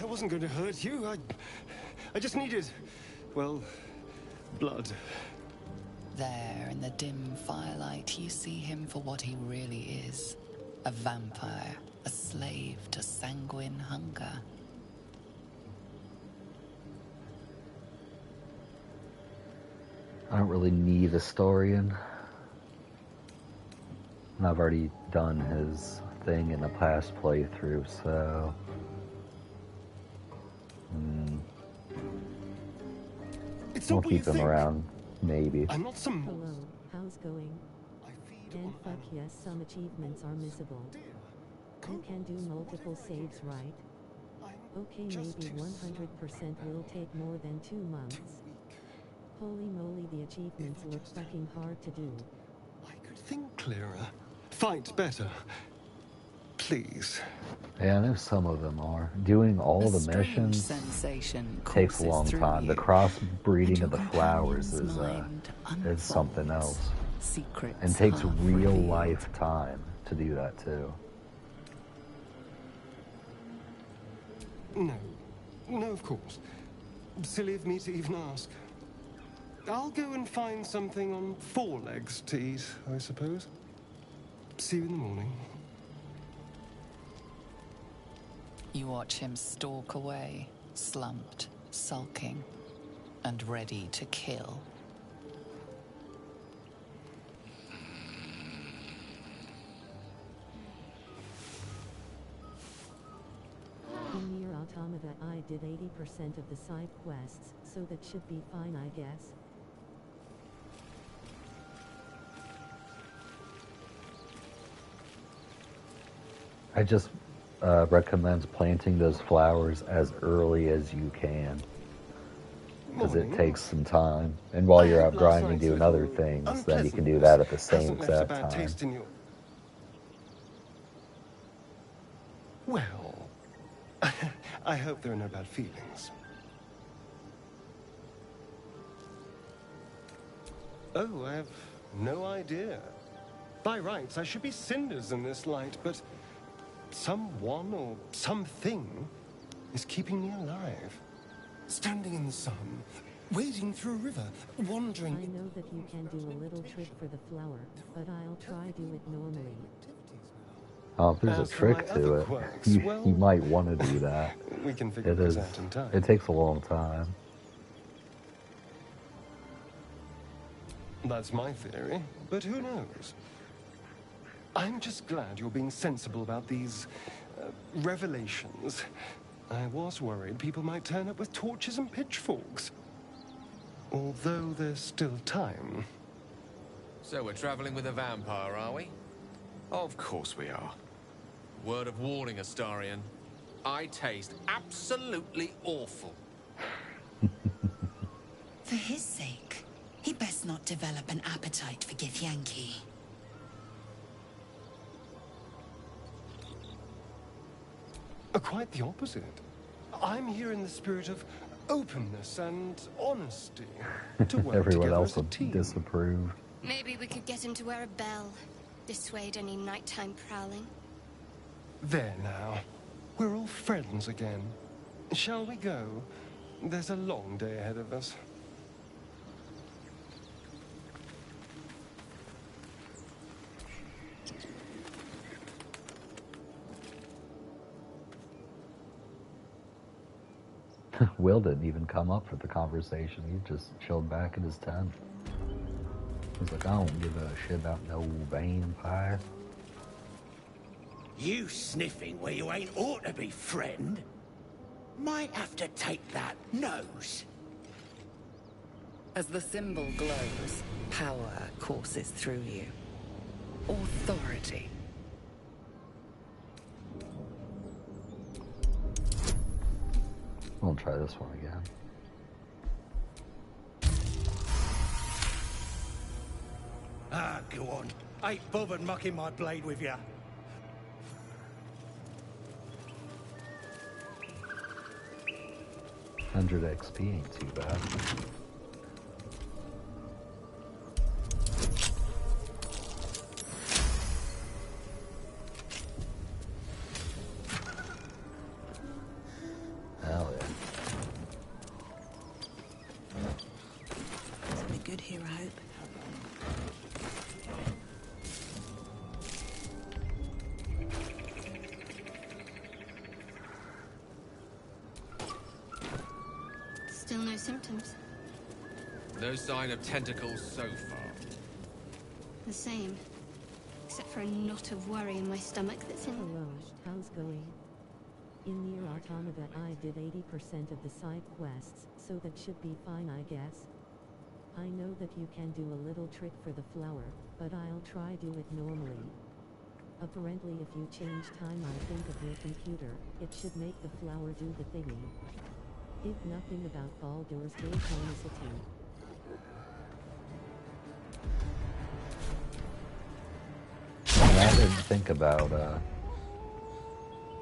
wasn't going to hurt you. I just needed, well, blood. There, in the dim firelight, you see him for what he really is. A vampire, a slave to sanguine hunger. I don't really need a historian. And I've already done his thing in the past playthrough, so... we'll keep him around, maybe. I'm not some... Hello, how's going? And fuck yes, some achievements are missable. You can do multiple saves, right? Okay, maybe 100% will take more than 2 months. Holy moly, the achievements look fucking hard to do. I could think clearer. Fight better. Please. Yeah, I know some of them are. Doing all the missions takes a long time. The crossbreeding of the flowers is something else. And takes real life time to do that too. No, of course. Silly of me to even ask. I'll go and find something on 4 legs to eat, I suppose. See you in the morning. You watch him stalk away, slumped, sulking, and ready to kill. In Nier Automata I did 80% of the side quests, so that should be fine, I guess. I just recommend planting those flowers as early as you can. Because it takes some time. And while you're out grinding doing other things, then you can do that at the same exact time. Well, I hope there are no bad feelings. Oh, I have no idea. By rights, I should be cinders in this light, but someone or something is keeping me alive. Standing in the sun, wading through a river, wandering... I know that you can do a little trick for the flower, but I'll try do it normally. Oh, if there's a trick to it, you might want to do that. We can figure this out in time. It takes a long time. That's my theory, but who knows? I'm just glad you're being sensible about these revelations. I was worried people might turn up with torches and pitchforks. Although there's still time. So we're traveling with a vampire, are we? Of course we are. Word of warning, Astarion. I taste absolutely awful. For his sake, he best not develop an appetite for Githyanki. Quite the opposite. I'm here in the spirit of openness and honesty. To work Everyone together else as a would team. disapprove. Maybe we could get him to wear a bell. Dissuade any nighttime prowling. There now. We're all friends again. Shall we go? There's a long day ahead of us. Will didn't even come up for the conversation. He just chilled back in his tent. He's like, I don't give a shit about no vampire. You sniffing where you ain't ought to be, friend? Might have to take that nose. As the symbol glows, power courses through you. Authority. We'll try this one again. Go on. Ain't bothered mucking my blade with ya. 100 XP ain't too bad. Hell yeah. It's be good here, I hope. Still no symptoms. No sign of tentacles so far. The same. Except for a knot of worry in my stomach that's in... Hello, how's going? In Nier Automata I did 80% of the side quests, so that should be fine I guess. I know that you can do a little trick for the flower, but I'll try do it normally. Apparently if you change time I think of your computer, it should make the flower do the thingy. If nothing about Baldur's Gate Honicity. I didn't think about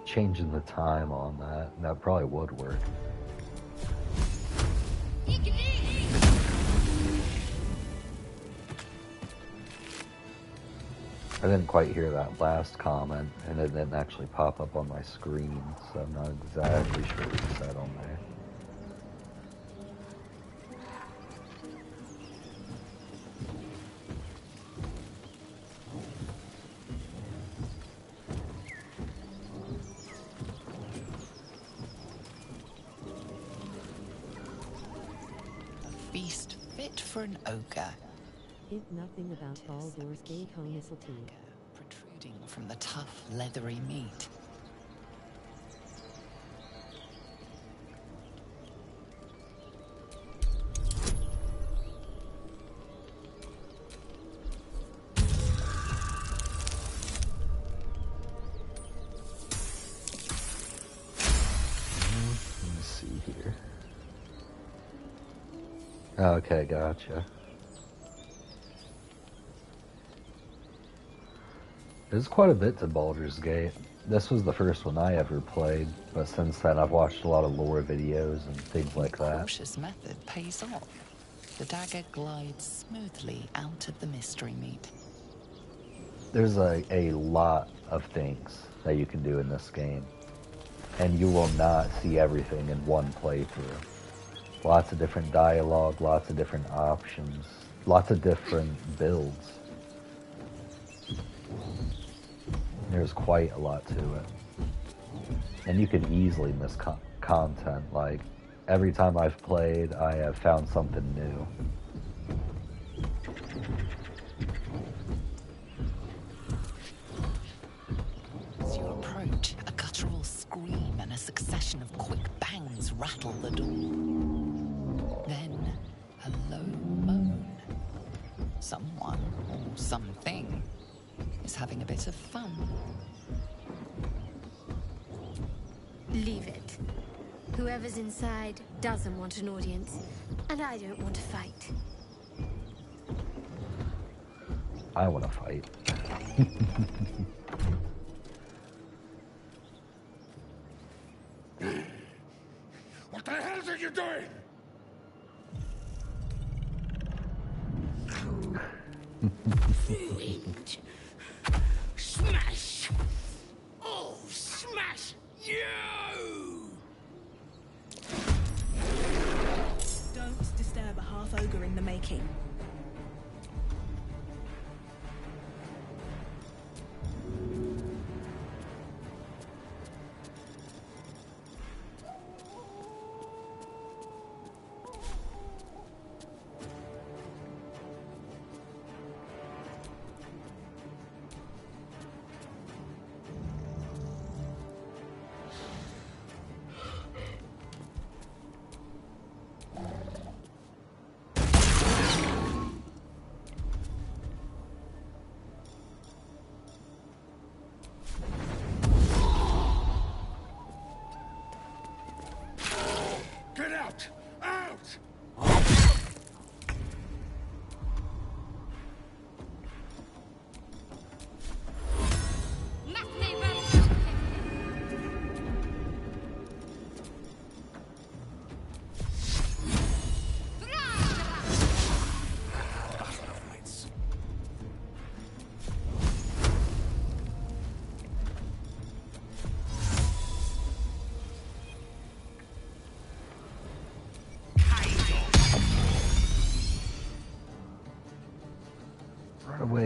changing the time on that. That probably would work. I didn't quite hear that last comment, and it didn't actually pop up on my screen, so I'm not exactly sure what you said on there. Feast fit for an ogre. If nothing about Baldur's Gate Honicity. Protruding from the tough, leathery meat. Let me see here. Okay, gotcha. There's quite a bit to Baldur's Gate. This was the first one I ever played, but since then I've watched a lot of lore videos and things like that. Cautious method pays off. The dagger glides smoothly out of the mystery meat. There's a lot of things that you can do in this game, and you will not see everything in one playthrough. Lots of different dialogue, lots of different options, lots of different builds. There's quite a lot to it. And you can easily miss content. Like, every time I've played, I have found something new. As you approach, a guttural scream and a succession of quick bangs rattle the door. Then, a low moan. Someone, or something, is having a bit of fun. Leave it. Whoever's inside doesn't want an audience, and I don't want to fight. I want to fight. What the hell are you doing? Wind. Smash! Oh, smash you! Don't disturb a half-ogre in the making.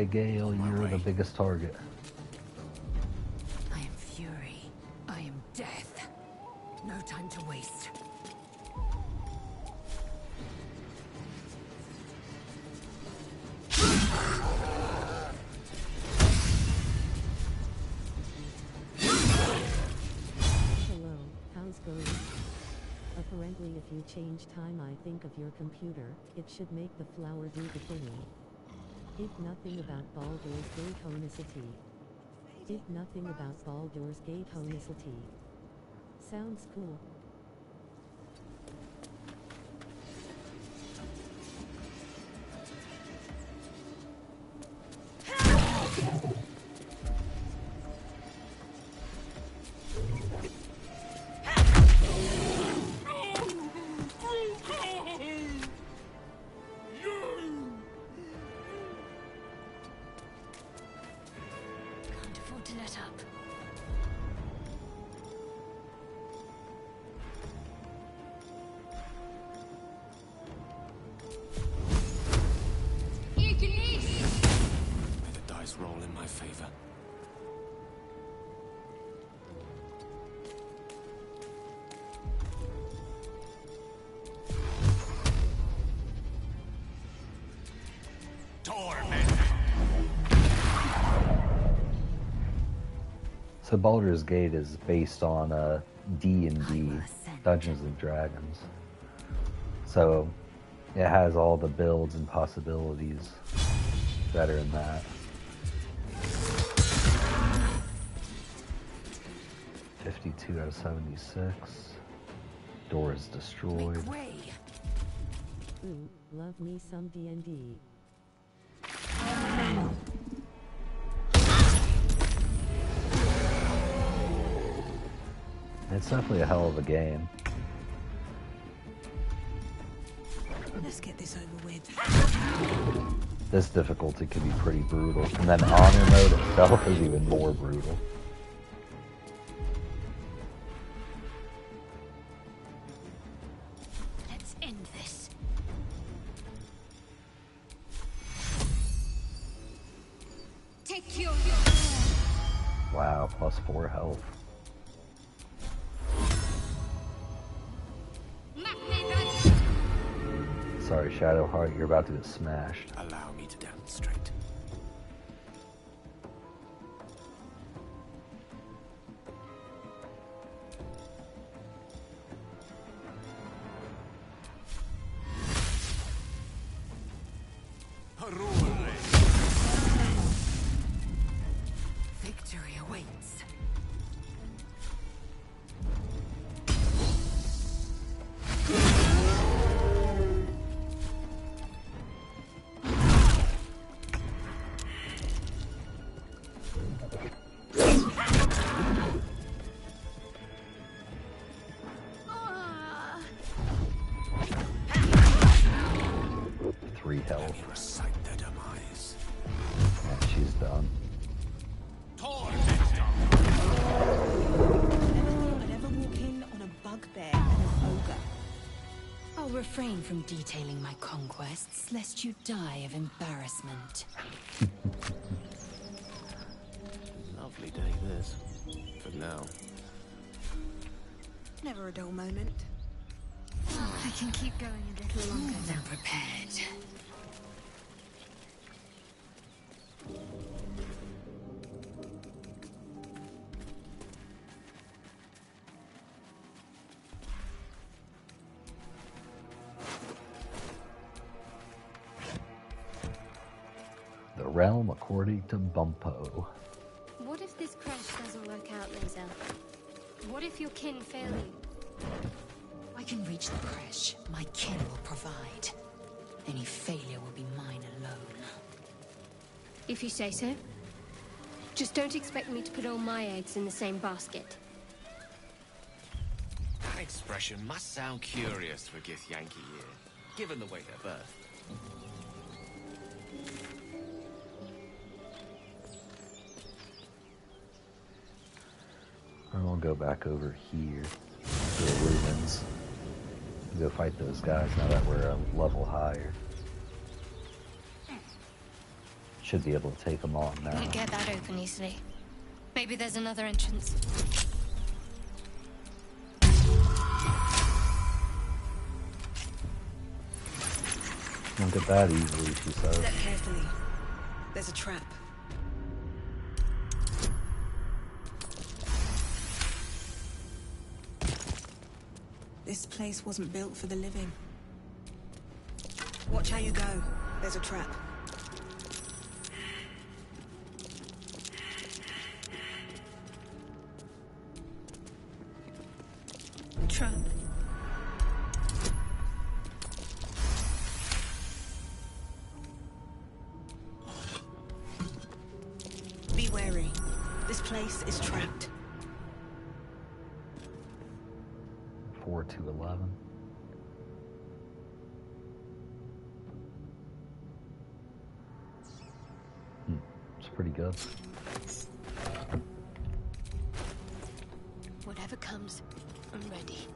Gale, you're the biggest target. I am fury. I am death. No time to waste. Hello, how's going? Apparently if you change time I think of your computer, it should make the flower do the thingy. If nothing about Baldur's Gate honicity. If nothing about Baldur's Gate honicity. Sounds cool. Can't afford to let up. May the dice roll in my favor. So Baldur's Gate is based on D&D, Dungeons and Dragons. So it has all the builds and possibilities that are in that. $52 out of 76. Door is destroyed. Ooh, love me some D&D. It's definitely a hell of a game. Let's get this over with. This difficulty can be pretty brutal. And then honor mode itself is even more brutal. Let's end this. Take your... Wow, +4 health. Sorry, Shadowheart, you're about to get smashed. Allow me to demonstrate. Victory awaits. Three health. Recite their demise. And she's done. I'd ever walk in on a bugbear and an ogre. I'll refrain from detailing my conquests, lest you die of embarrassment. Lovely day this. For now. Never a dull moment. I can keep going a little longer More than now. prepared. The realm according to Bumpo. What if this crash doesn't work out, Lae'zel? What if your kin fail you? I can reach the crash. My kin will provide. Any failure will be mine alone. If you say so. Just don't expect me to put all my eggs in the same basket. That expression must sound curious for Gith Yankee year, given the way they're birthed. I'm gonna go back over here to the ruins. Go fight those guys now that we're a level higher. Should be able to take them on now. Can't get that open easily. Maybe there's another entrance. Don't get that easily, she says. Step carefully. There's a trap. This place wasn't built for the living. Watch how you go. There's a trap. Trap. Be wary. This place is trapped. 4 to 11. It's pretty good. Whatever comes, I'm ready.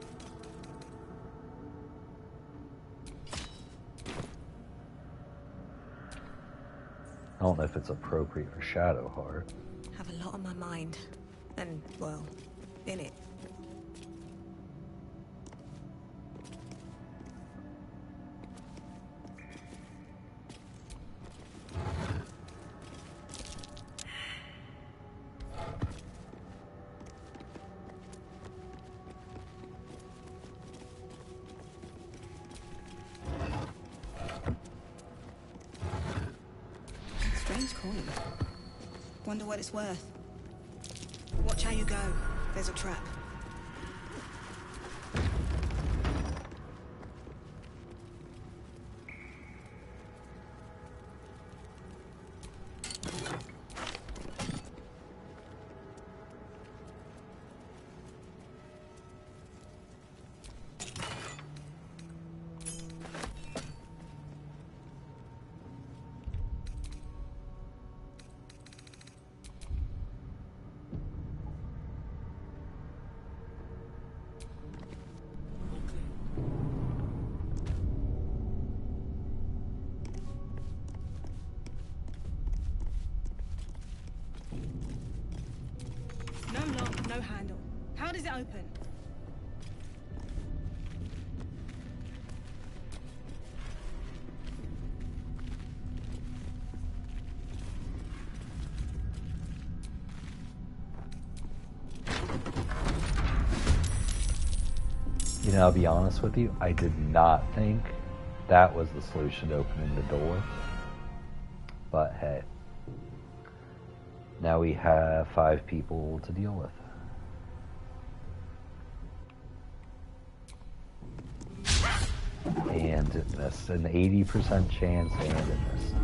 I don't know if it's appropriate for Shadowheart. Have a lot on my mind. And, well, in it. Strange coin. Wonder what it's worth. Watch how you go. There's a trap. No lock, no handle. How does it open? You know, I'll be honest with you, I did not think that was the solution to opening the door. But hey, now we have 5 people to deal with. And it missed. An 80% chance and it missed.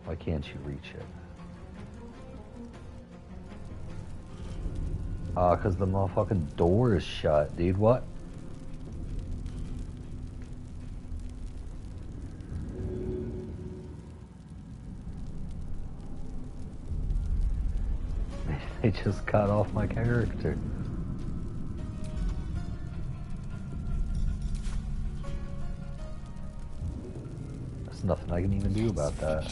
Why can't you reach it? Ah, because the motherfucking door is shut, dude. What? They just cut off my character. There's nothing I can even do about that.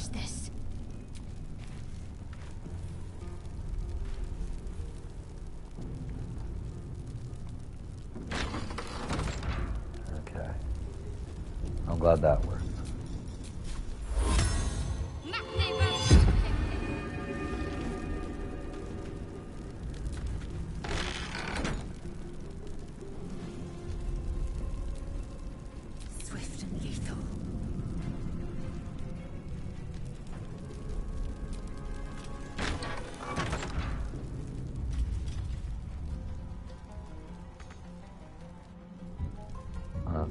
Okay. I'm glad that worked. Swift and lethal.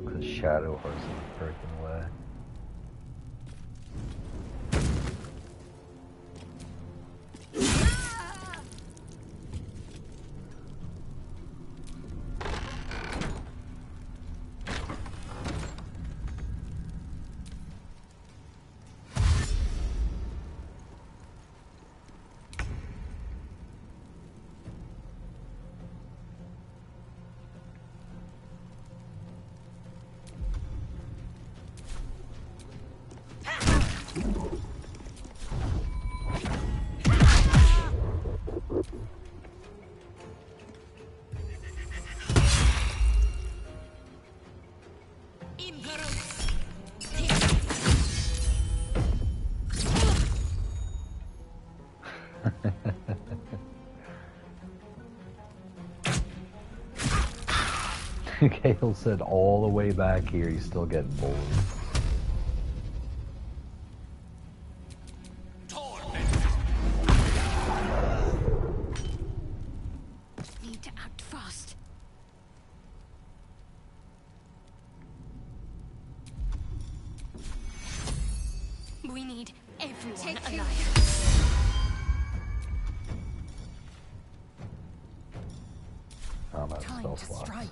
Because Shadowheart's in the freaking way. Gale said all the way back here, he's still getting bullied. Need to act fast. We need everyone alive. Oh, that Time spell to slots. strike.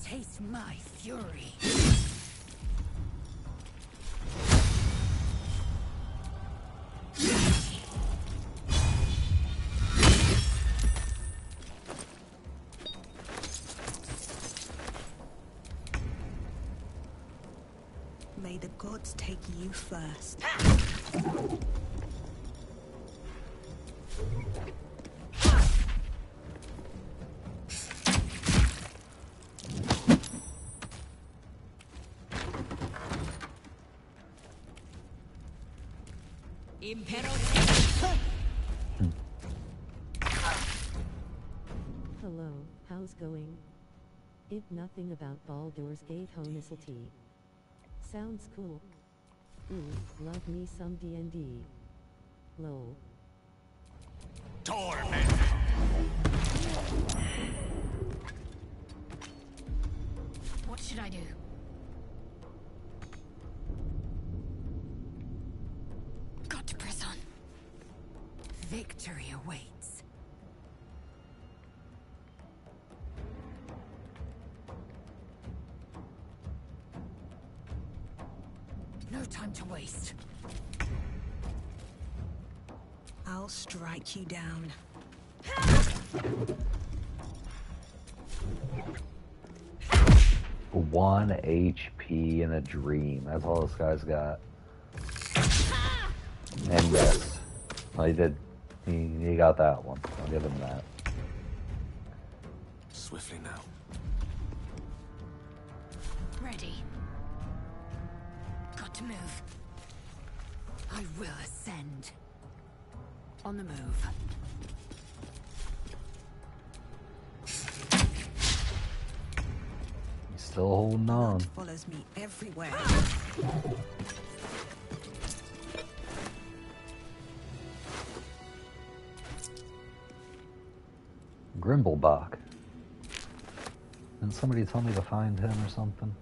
Taste my fury. May the gods take you first. Hello, how's going? It nothing about Baldur's Gate Honesty. Sounds cool. Ooh, love me some D&D. Lol. Torment! What should I do? Got to press on. Victory awaits. No time to waste. I'll strike you down. 1 HP in a dream. That's all this guy's got. And yes, well, he did. He got that one. I'll give him that. Swiftly now. Ready. Got to move. I will ascend. On the move. He's still holding on. Follows me everywhere. Grimblebach. Didn't somebody tell me to find him or something?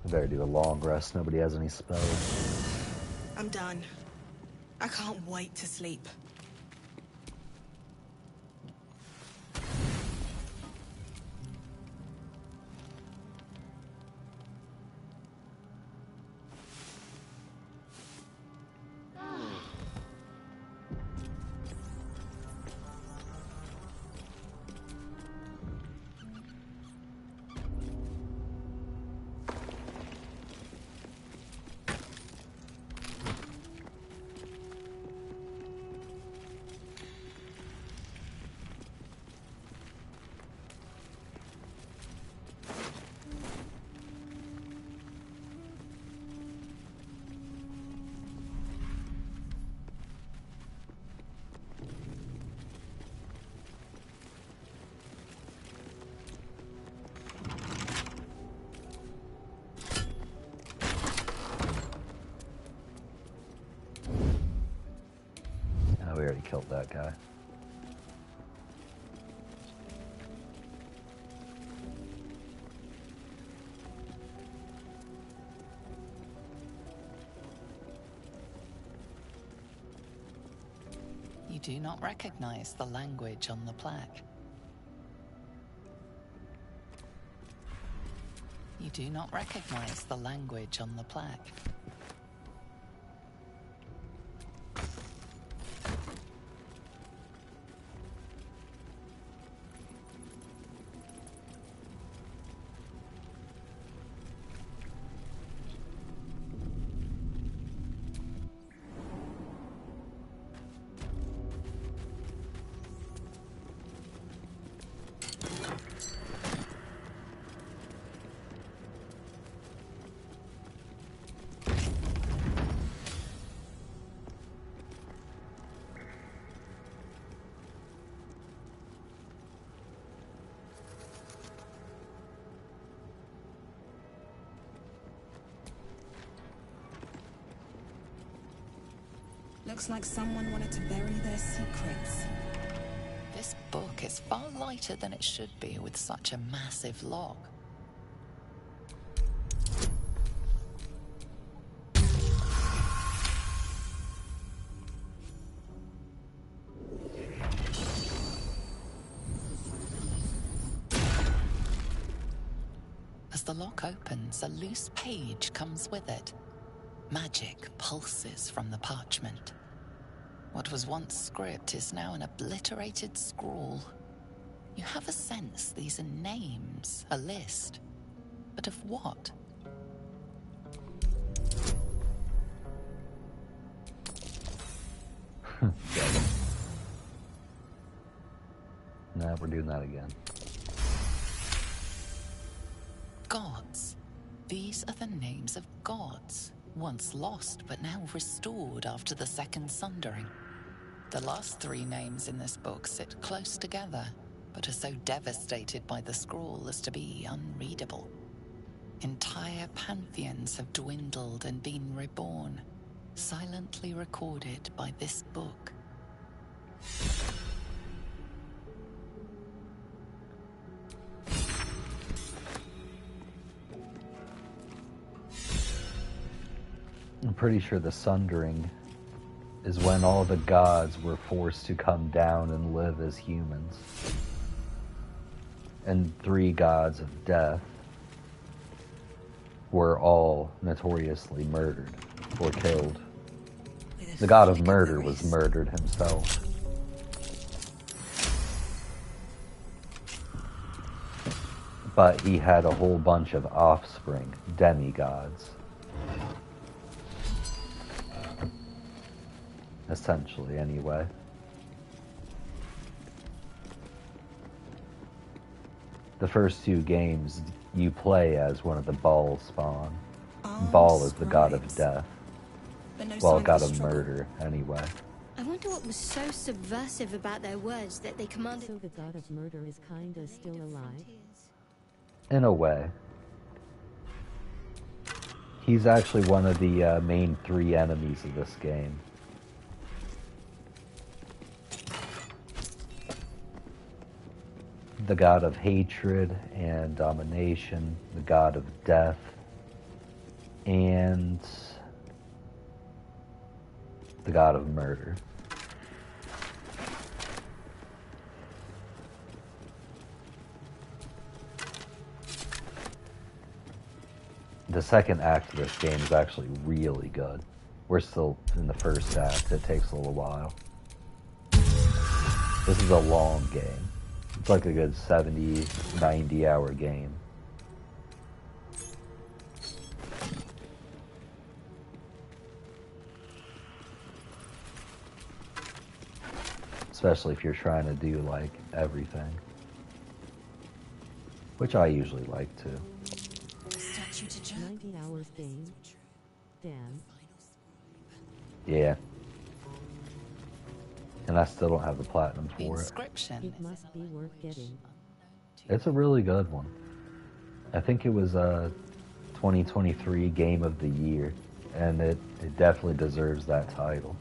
I better do a long rest. Nobody has any spells. I'm done. I can't wait to sleep. We already killed that guy. You do not recognize the language on the plaque. You do not recognize the language on the plaque. Looks like someone wanted to bury their secrets. This book is far lighter than it should be with such a massive log. As the lock opens, a loose page comes with it. Magic pulses from the parchment. What was once script is now an obliterated scrawl. You have a sense these are names, a list. But of what? Nah, we're doing that again. Gods. These are the names of gods, once lost but now restored after the Second Sundering. The last three names in this book sit close together, but are so devastated by the scroll as to be unreadable. Entire pantheons have dwindled and been reborn, silently recorded by this book. I'm pretty sure the Sundering is when all the gods were forced to come down and live as humans. And three gods of death were all notoriously murdered or killed. The god of murder was murdered himself. But he had a whole bunch of offspring, demigods. Essentially, anyway. The first two games, you play as one of the Baal spawn. Baal is the god of death. Well, god of murder, anyway. I wonder what was so subversive about their words that they commanded... So the god of murder is kinda still alive? In a way. He's actually one of the main three enemies of this game. The god of hatred and domination, the god of death, and the god of murder. The second act of this game is actually really good. We're still in the first act. It takes a little while. This is a long game. It's like a good 70, 90 hour game. Especially if you're trying to do like everything. Which I usually like to. 90 hours game. Damn. Yeah. And I still don't have the platinum for it. It must be worth getting. It's a really good one. I think it was a 2023 Game of the Year, and it definitely deserves that title.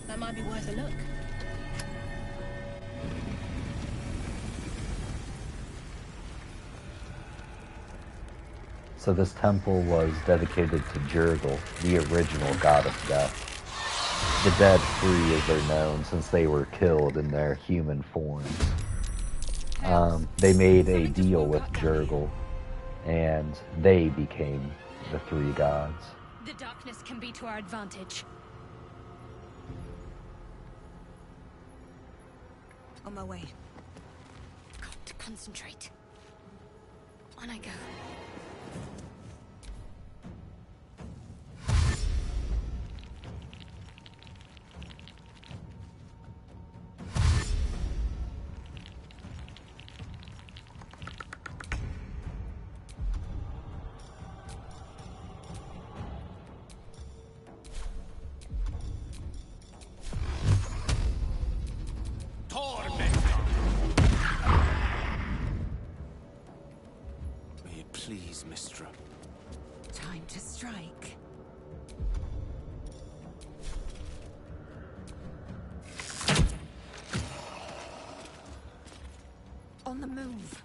That might be worth a look. So this temple was dedicated to Jurgle, the original god of death. The Dead Free, as they're known, since they were killed in their human forms. They made a deal with Jurgle, and they became the three gods. The darkness can be to our advantage. On my way. Got to concentrate. On I go. May it please, Mistra. Time to strike. Move.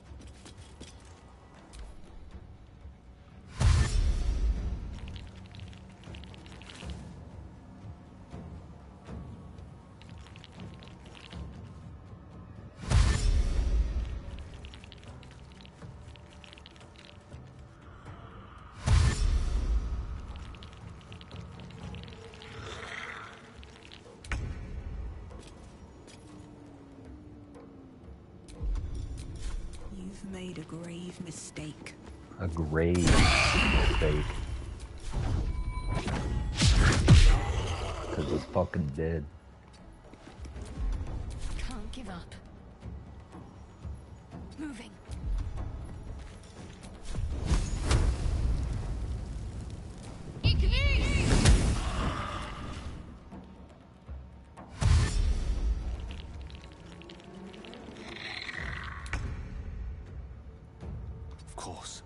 You've made a grave mistake. A grave mistake. Because he's fucking dead. Can't give up. Moving. Of course.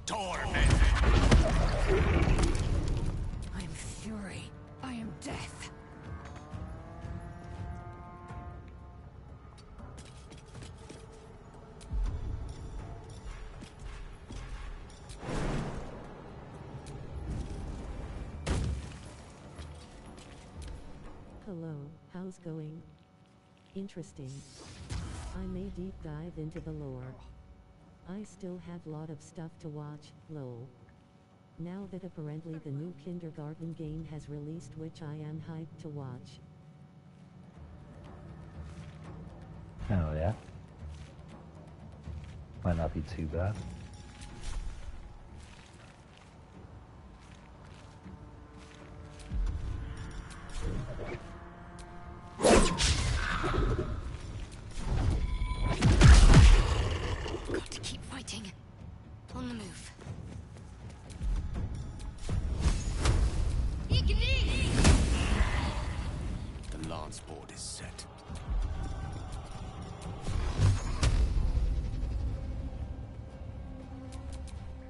Torment! I am fury. I am death. Hello, how's going? Interesting. I may deep dive into the lore. I still have lot of stuff to watch, lol. Now that apparently the new kindergarten game has released, which I am hyped to watch. Oh yeah? Might not be too bad. Got to keep fighting. On the move. The lance board is set.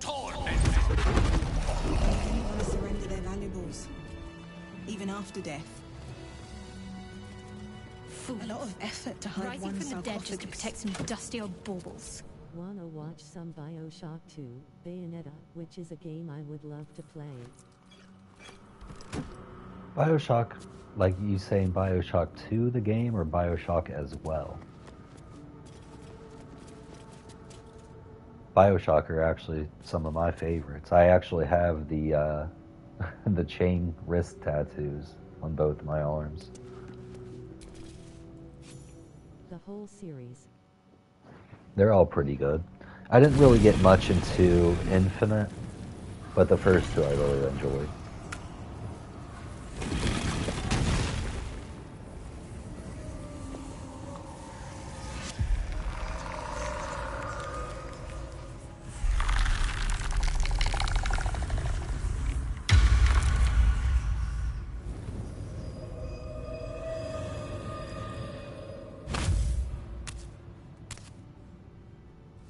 Torment! They want to surrender their valuables, even after death. A lot of effort to hide Rising one from the dead just to sarcophagus. protect some dusty old baubles. Wanna watch some BioShock 2, Bayonetta, which is a game I would love to play. BioShock, like you saying BioShock 2 the game or BioShock as well? BioShock are actually some of my favorites. I actually have the the chain wrist tattoos on both my arms. The whole series. They're all pretty good. I didn't really get much into Infinite, but the first two I really enjoyed.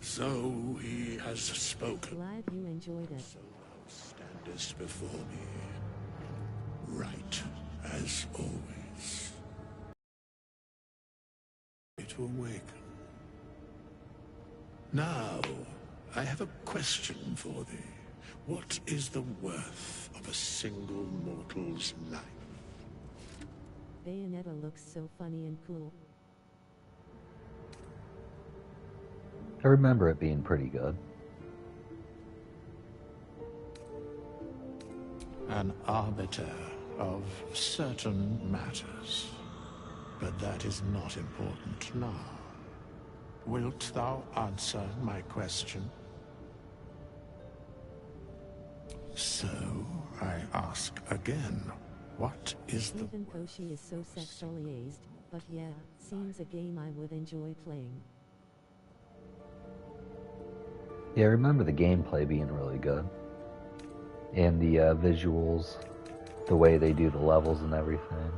So he has spoken. Glad you enjoyed it. So thou standest before me, right as always. To awaken. Now, I have a question for thee. What is the worth of a single mortal's life? Bayonetta looks so funny and cool. I remember it being pretty good. An arbiter of certain matters. But that is not important now. Wilt thou answer my question? So, I ask again, what is the... Even though she is so sexually azed, but yeah, seems a game I would enjoy playing. Yeah, I remember the gameplay being really good. And the visuals, the way they do the levels and everything.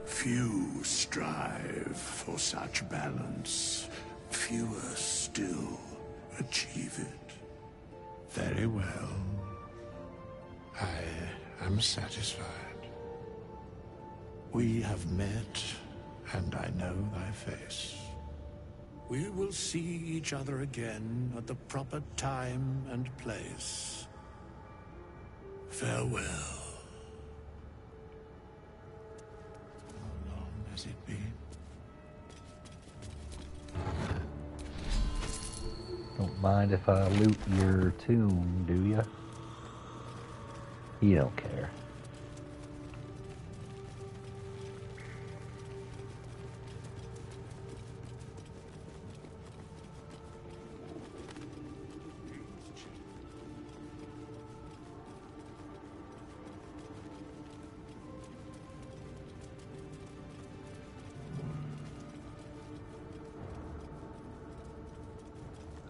Few strive for such balance. Fewer still achieve it. Very well. I am satisfied. We have met, and I know thy face. We will see each other again at the proper time and place. Farewell. How long has it been? Don't mind if I loot your tomb, do ya? You don't care.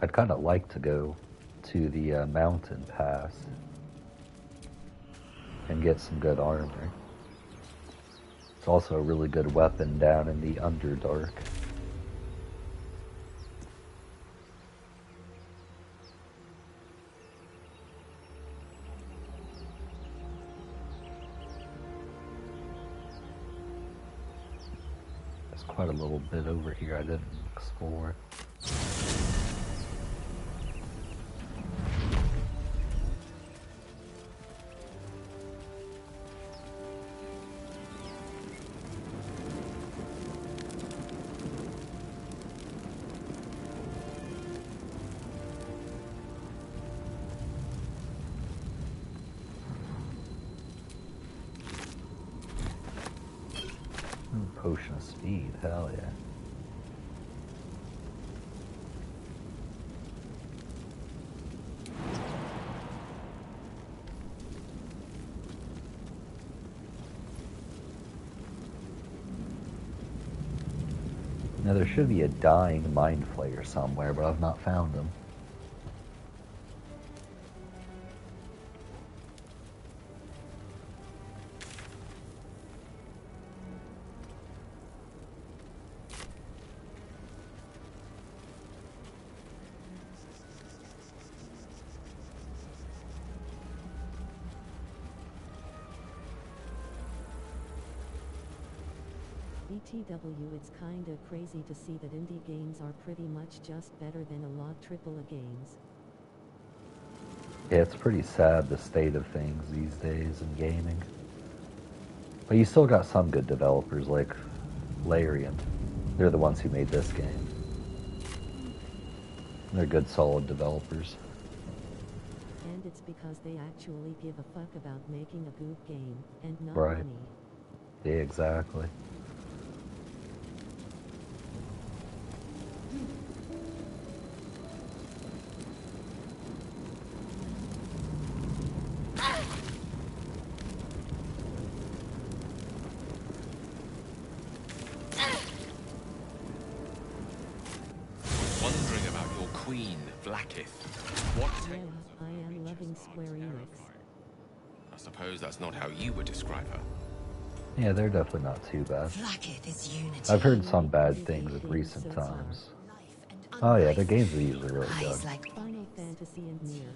I'd kind of like to go to the mountain pass and get some good armor. It's also a really good weapon down in the Underdark. There's quite a little bit over here I didn't explore. Potion of speed, hell yeah. Now there should be a dying mind flayer somewhere, but I've not found him. BTW, it's kinda crazy to see that indie games are pretty much just better than a lot AAA games. Yeah, it's pretty sad, the state of things these days in gaming. But you still got some good developers like Larian. They're the ones who made this game. They're good, solid developers. And it's because they actually give a fuck about making a good game, and not Right. money. Yeah, exactly. Wondering about your queen, Vlaakith. What Yeah, I am loving Square Enix. I suppose that's not how you would describe her. Yeah, they're definitely not too bad. Vlaakith is unity. I've heard some bad things in recent times. Oh yeah, their games are usually really good. Eyes like Final Fantasy and Nier.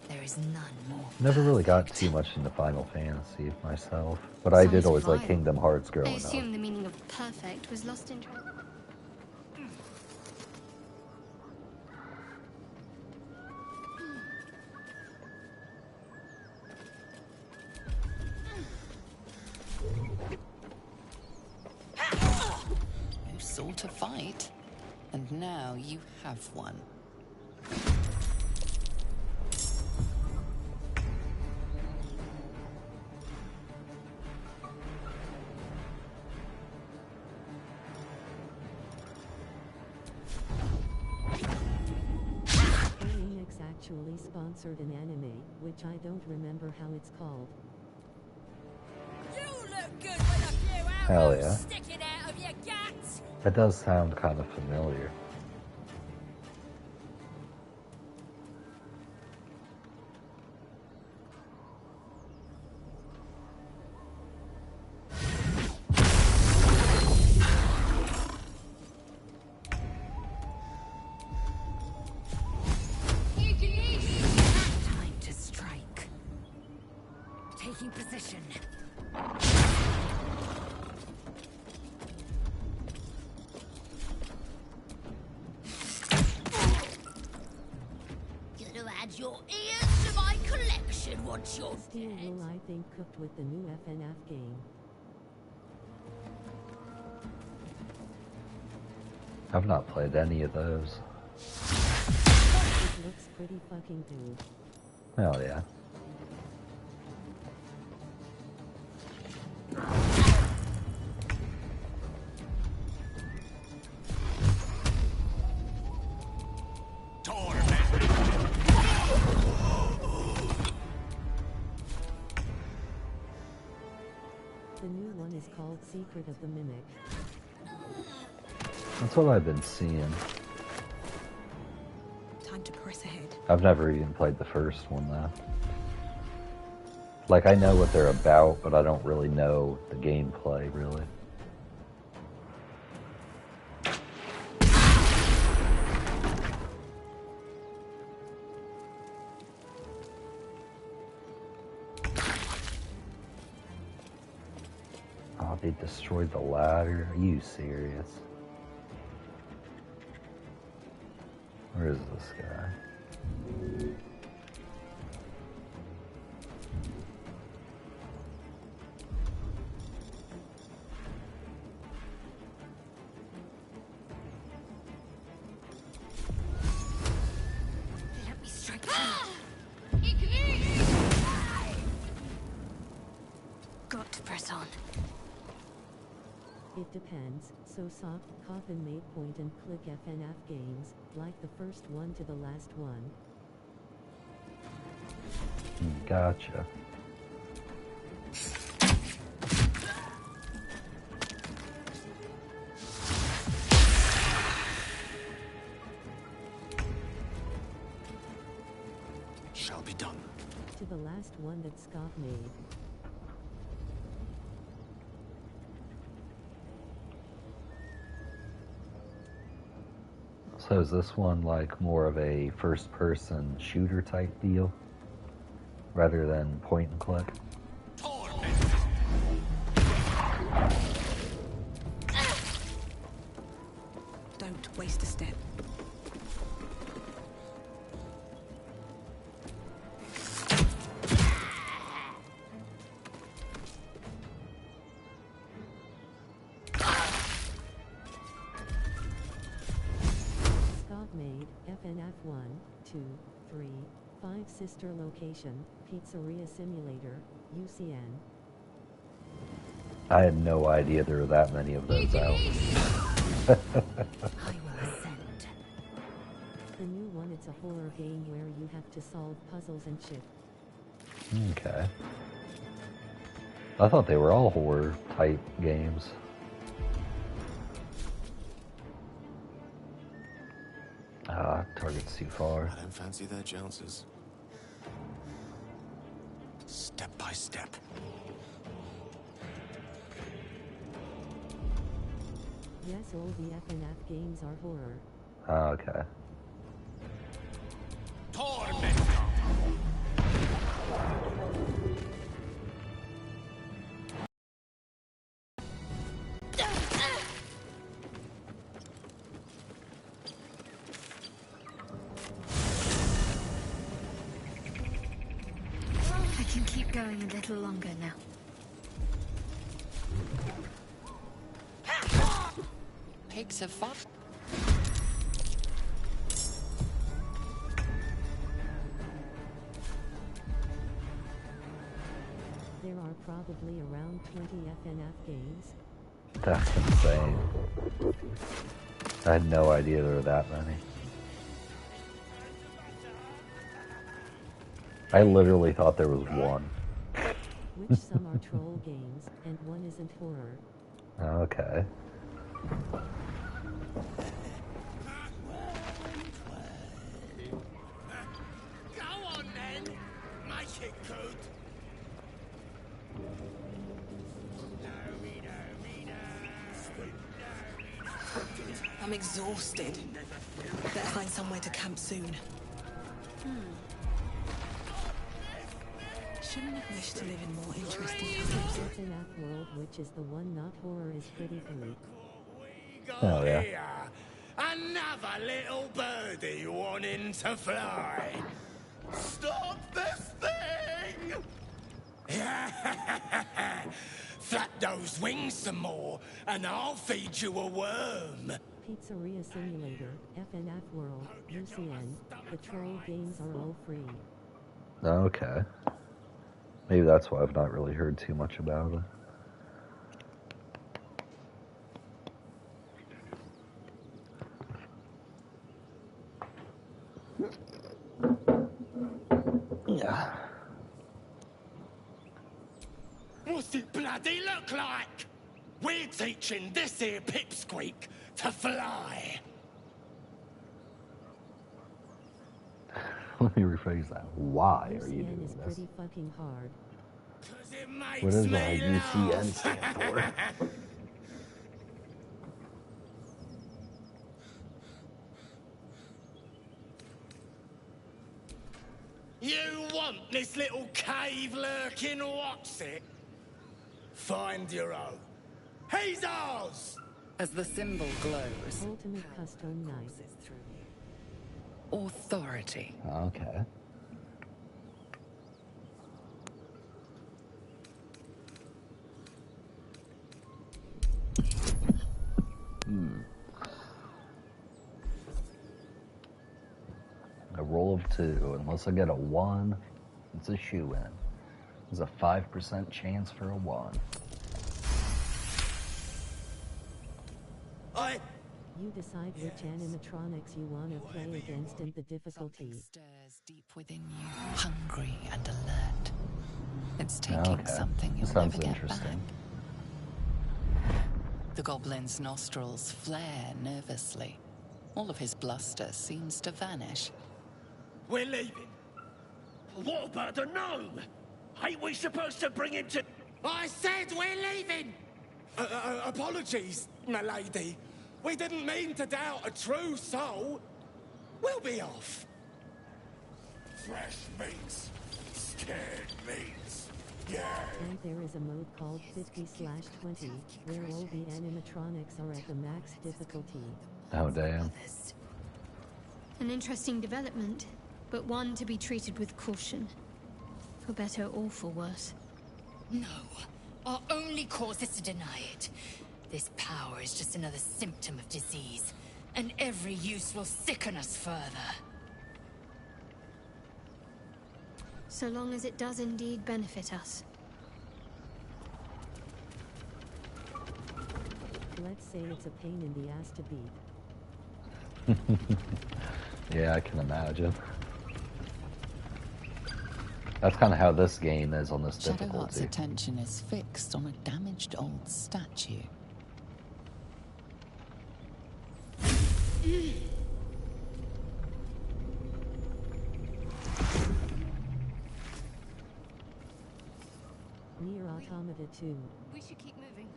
there is none more. Never really got too much into Final Fantasy myself, but I did always like Kingdom Hearts I growing up. assume the meaning of perfect was lost in translation. You sought a fight, and now you have one. Square Enix actually sponsored an anime, which I don't remember how it's called. Hell yeah. That does sound kind of familiar. Time to strike. Taking position. your ears to my collection once you're Steel will, I think, cooked with the new FNF game. I've not played any of those. It looks pretty fucking cool. Hell yeah. The new one is called Secret of the Mimic. That's what I've been seeing. Time to press ahead. I've never even played the first one though. Like, I know what they're about, but I don't really know the gameplay, really. Oh, they destroyed the ladder? Are you serious? Where is this guy? Let me strike Got to press on. It depends. So soft, coffin made point and click FNF games, like the first one to the last one. Gotcha. Shall be done. To the last one that Scott made. So is this one like more of a first-person shooter type deal, rather than point and click? Don't waste a step. Made, FNF 1, 2, 3, 5 sister location, Pizzeria Simulator, UCN. I had no idea there were that many of those out. The new one, it's a horror game where you have to solve puzzles and shit. Okay. I thought they were all horror type games. Ah, target's too far. I don't fancy their chances. Step by step. Yes, all the FNF games are horror. Ah, okay. I can keep going a little longer now. Pigs are fun. There are probably around 20 FNF games. That's insane. I had no idea there were that many. I literally thought there was one. Which some are troll games, and one isn't horror. Okay. Go on then! Make it good! I'm exhausted. Better find somewhere to camp soon. Shouldn't have wished to live in more interesting times. FNF World, which is the one not horror, is pretty funny. Oh yeah. Here, another little birdie wanting to fly. Stop this thing! Flap those wings some more, and I'll feed you a worm. Pizzeria Simulator, FNF World, UCN. The troll games are all free. Okay. Maybe that's why I've not really heard too much about it. Yeah. What's it bloody look like? We're teaching this here pipsqueak to fly. Let me rephrase that. Why are you UCN doing is this? pretty fucking hard. What does UCN stand for? You want this little cave lurking what's it? Find your own. He's ours! As the symbol glows, Ultimate custom knife. authority. Okay. A roll of 2. Unless I get a 1, it's a shoe-in. There's a 5% chance for a 1. You decide which animatronics you want to play against and the difficulty. Stirs deep within you, hungry and alert. It's taking something you'll Sounds never get interesting. back. The goblin's nostrils flare nervously. All of his bluster seems to vanish. We're leaving. What about the gnome? Ain't we supposed to bring him to... I said we're leaving! Apologies, my lady. We didn't mean to doubt a true soul. We'll be off. Fresh meats. Scared meats. Yeah. And there is a mode called 50/20, where all the animatronics are at the max difficulty. Oh, damn. An interesting development, but one to be treated with caution. For better or for worse. No. Our only course is to deny it. This power is just another symptom of disease, and every use will sicken us further. So long as it does indeed benefit us. Let's say it's a pain in the ass to beat. Yeah, I can imagine. That's kind of how this game is on this Shadowheart's difficulty. attention is fixed on a damaged old statue. Near Automata 2. We should keep moving.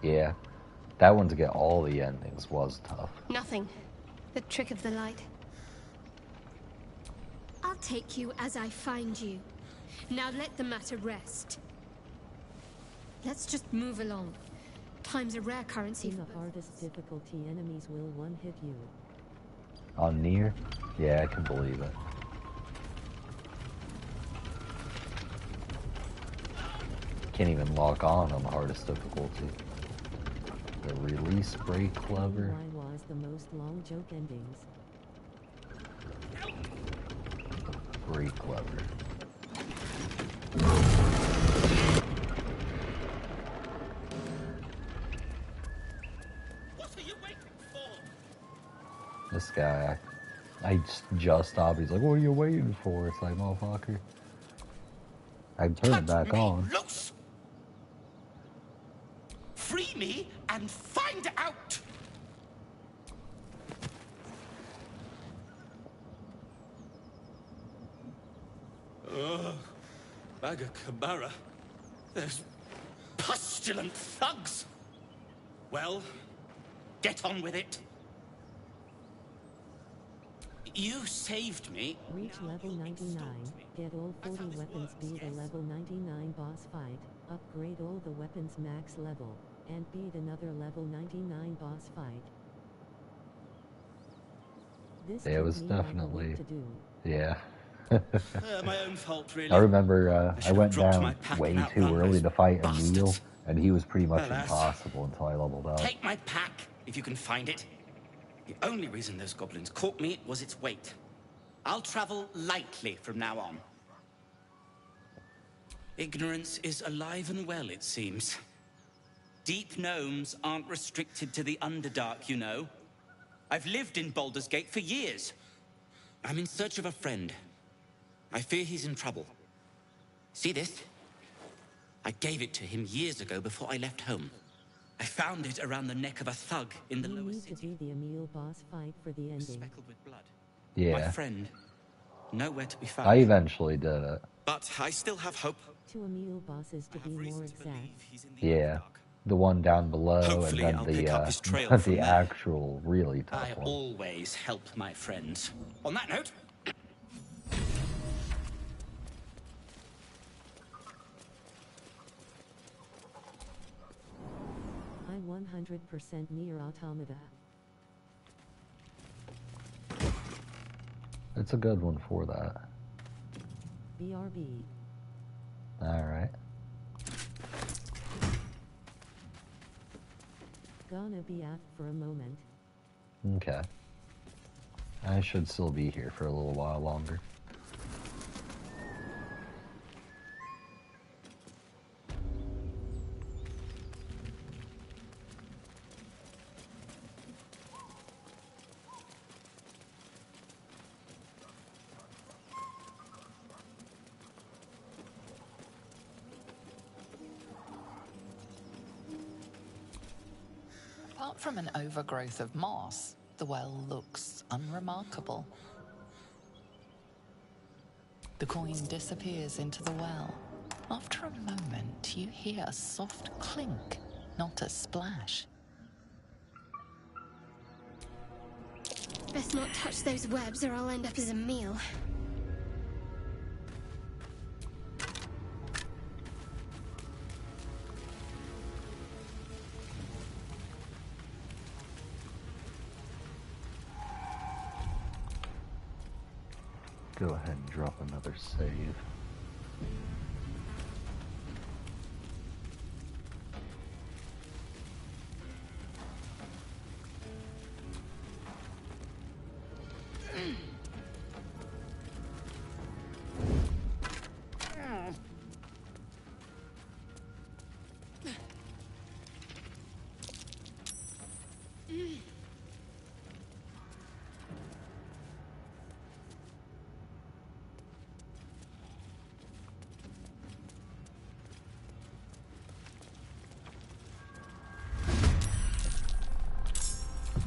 Yeah. That one to get all the endings was tough. Nothing. The trick of the light. I'll take you as I find you. Now let the matter rest. Let's just move along. Time's a rare currency. In the hardest difficulty, enemies will one-hit you. On Nier? Yeah, I can believe it. Can't even lock on the hardest difficulty. The release break clever. Why was the most long joke endings? Break clever. What are you waiting for? This guy, I just stopped. He's like, what are you waiting for? It's like, motherfucker. I can turn it back on. Loose! Free me and find out! Bag of Cabara. There's pustulant thugs. Well, get on with it. You saved me. Reach level 99, get all 40 weapons, beat a level 99 boss fight, upgrade all the weapons max level, and beat another level 99 boss fight. This Yeah, it took was me like a definitely week to do. Yeah. My own fault, really. I remember I should have went dropped down my pack way and too outrun early those to fight bastards. Emil, and he was pretty much Alas. impossible until I leveled up. Take my pack, if you can find it. The only reason those goblins caught me was its weight. I'll travel lightly from now on. Ignorance is alive and well, it seems. Deep gnomes aren't restricted to the Underdark, you know. I've lived in Baldur's Gate for years. I'm in search of a friend. I fear he's in trouble. See this? I gave it to him years ago before I left home. I found it around the neck of a thug in the lower city. You need to do the Emil boss fight for the ending. Speckled with blood. Yeah. My friend, nowhere to be found. I eventually did it. But I still have hope. 2 Emil bosses to be more exact. Yeah. The one down below, Hopefully and I'll then pick up his trail the from there. actual really tough I one. always help my friends. On that note, I 100% near Automata. It's a good one for that. BRB. Alright. Gonna be out for a moment. Okay. I should still be here for a little while longer. Apart from an overgrowth of moss, the well looks unremarkable. The coin disappears into the well. After a moment, you hear a soft clink, not a splash. Best not touch those webs or I'll end up as a meal. Go ahead and drop another save.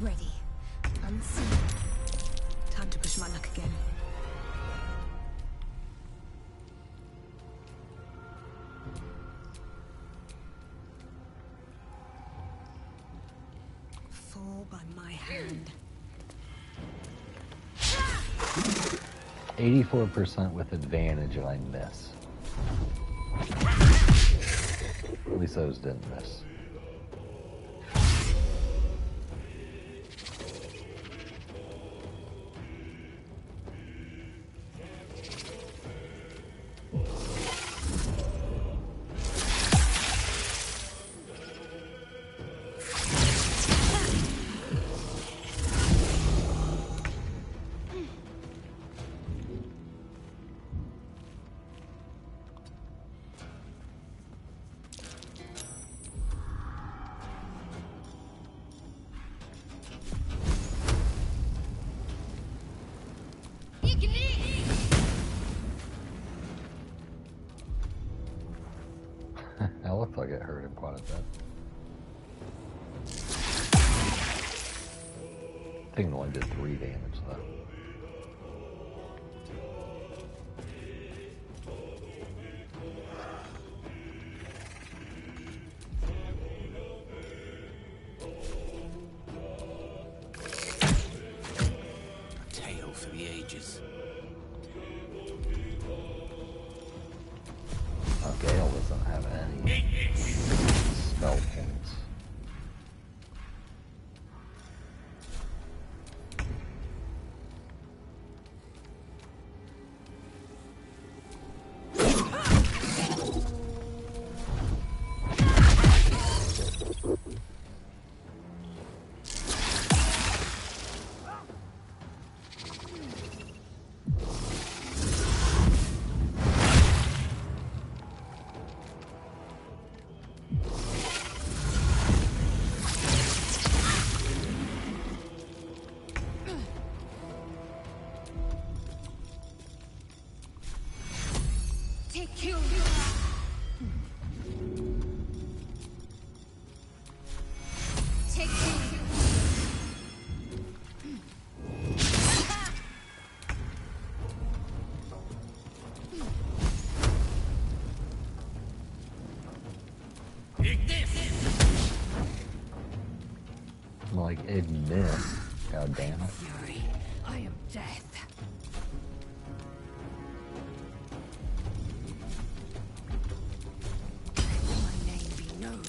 Ready. Unseen. Time to push my luck again. Fall by my hand. 84% with advantage and I miss. At least those didn't miss. That looked like it hurt him quite a bit. I think it only did 3 damage though. a tale for the ages. Oh, Gale doesn't have any spell points. Like Ignis. God damn it. Fury, I am death. Let my name be known.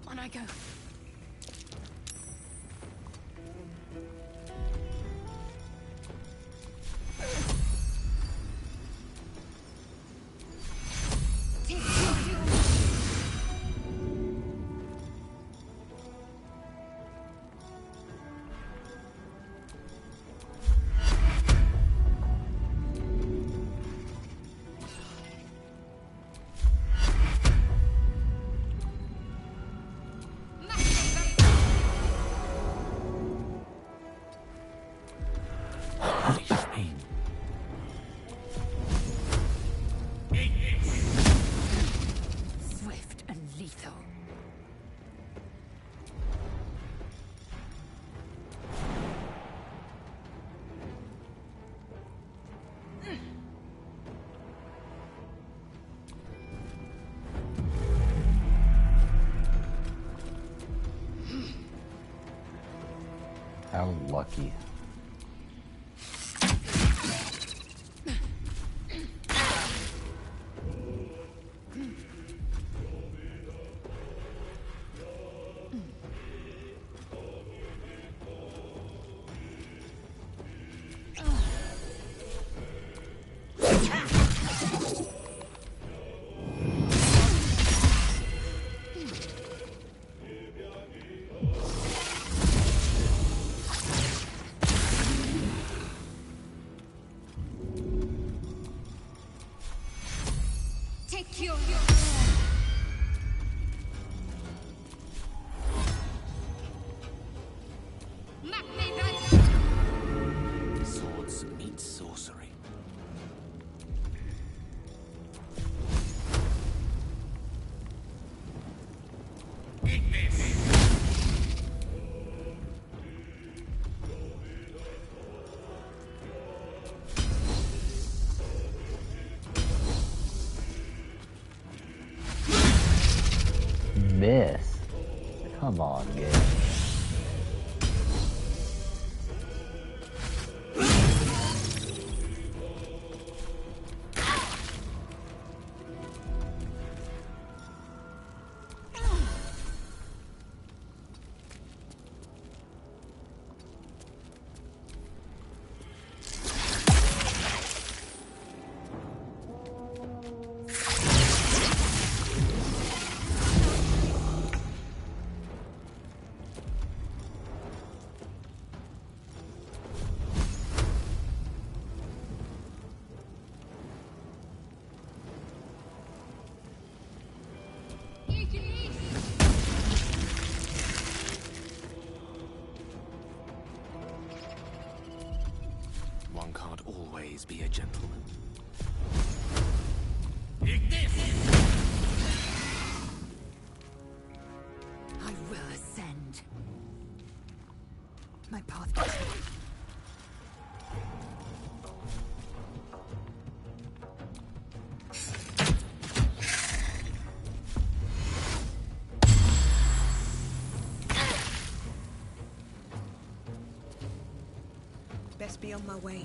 On I go. Swift and lethal. How lucky. Take your Swords meet sorcery. Miss. Come on, game. One can't always be a gentleman. I will ascend. My path gets Best be on my way.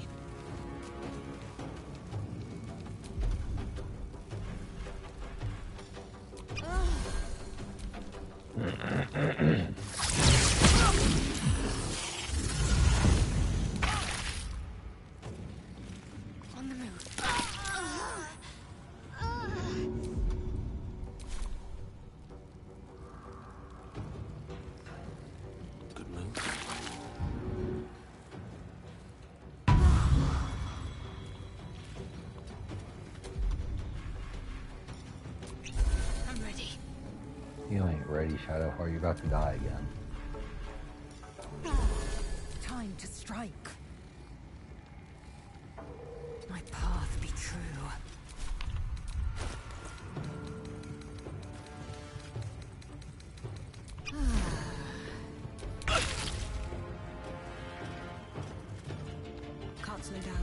on the move. Good move. ready, Shadowheart. You're about to die again. Time to strike. My path be true. Can't slow down.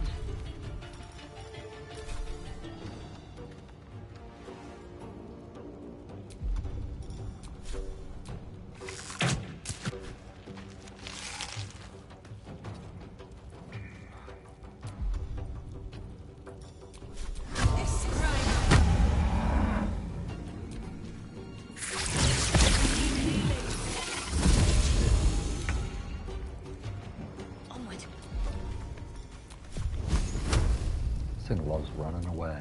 This thing loves running away.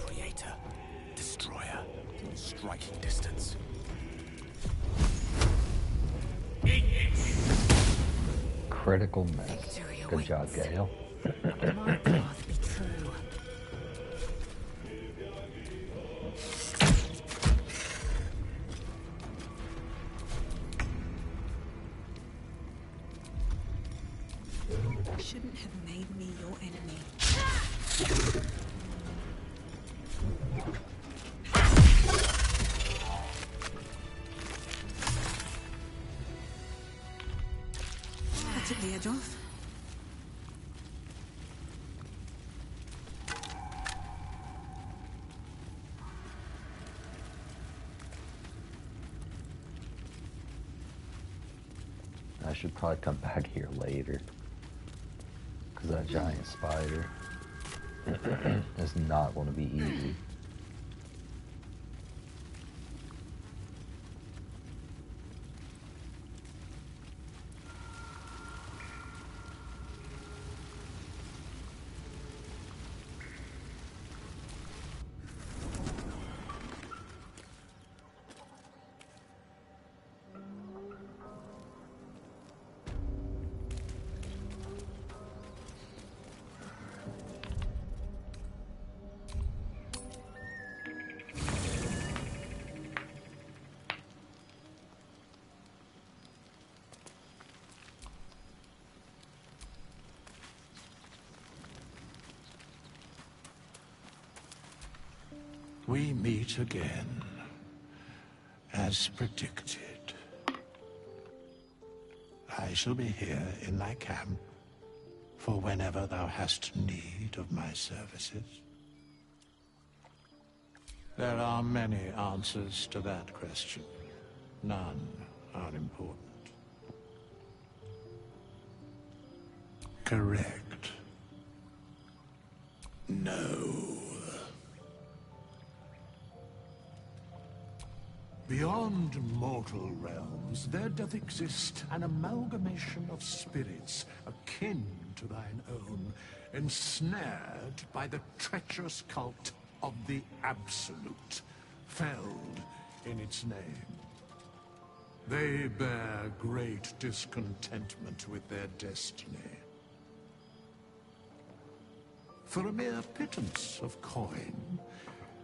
Creator, destroyer, striking distance. Critical miss. Good job, Gale. My path be true. Shouldn't have made me your enemy. That took the edge off. I should probably come back here later. Because that giant spider is not going to be easy. We meet again, as predicted. I shall be here in thy camp for whenever thou hast need of my services. There are many answers to that question. None are important. Correct. No. Beyond mortal realms, there doth exist an amalgamation of spirits akin to thine own, ensnared by the treacherous cult of the Absolute, felled in its name. They bear great discontentment with their destiny. For a mere pittance of coin,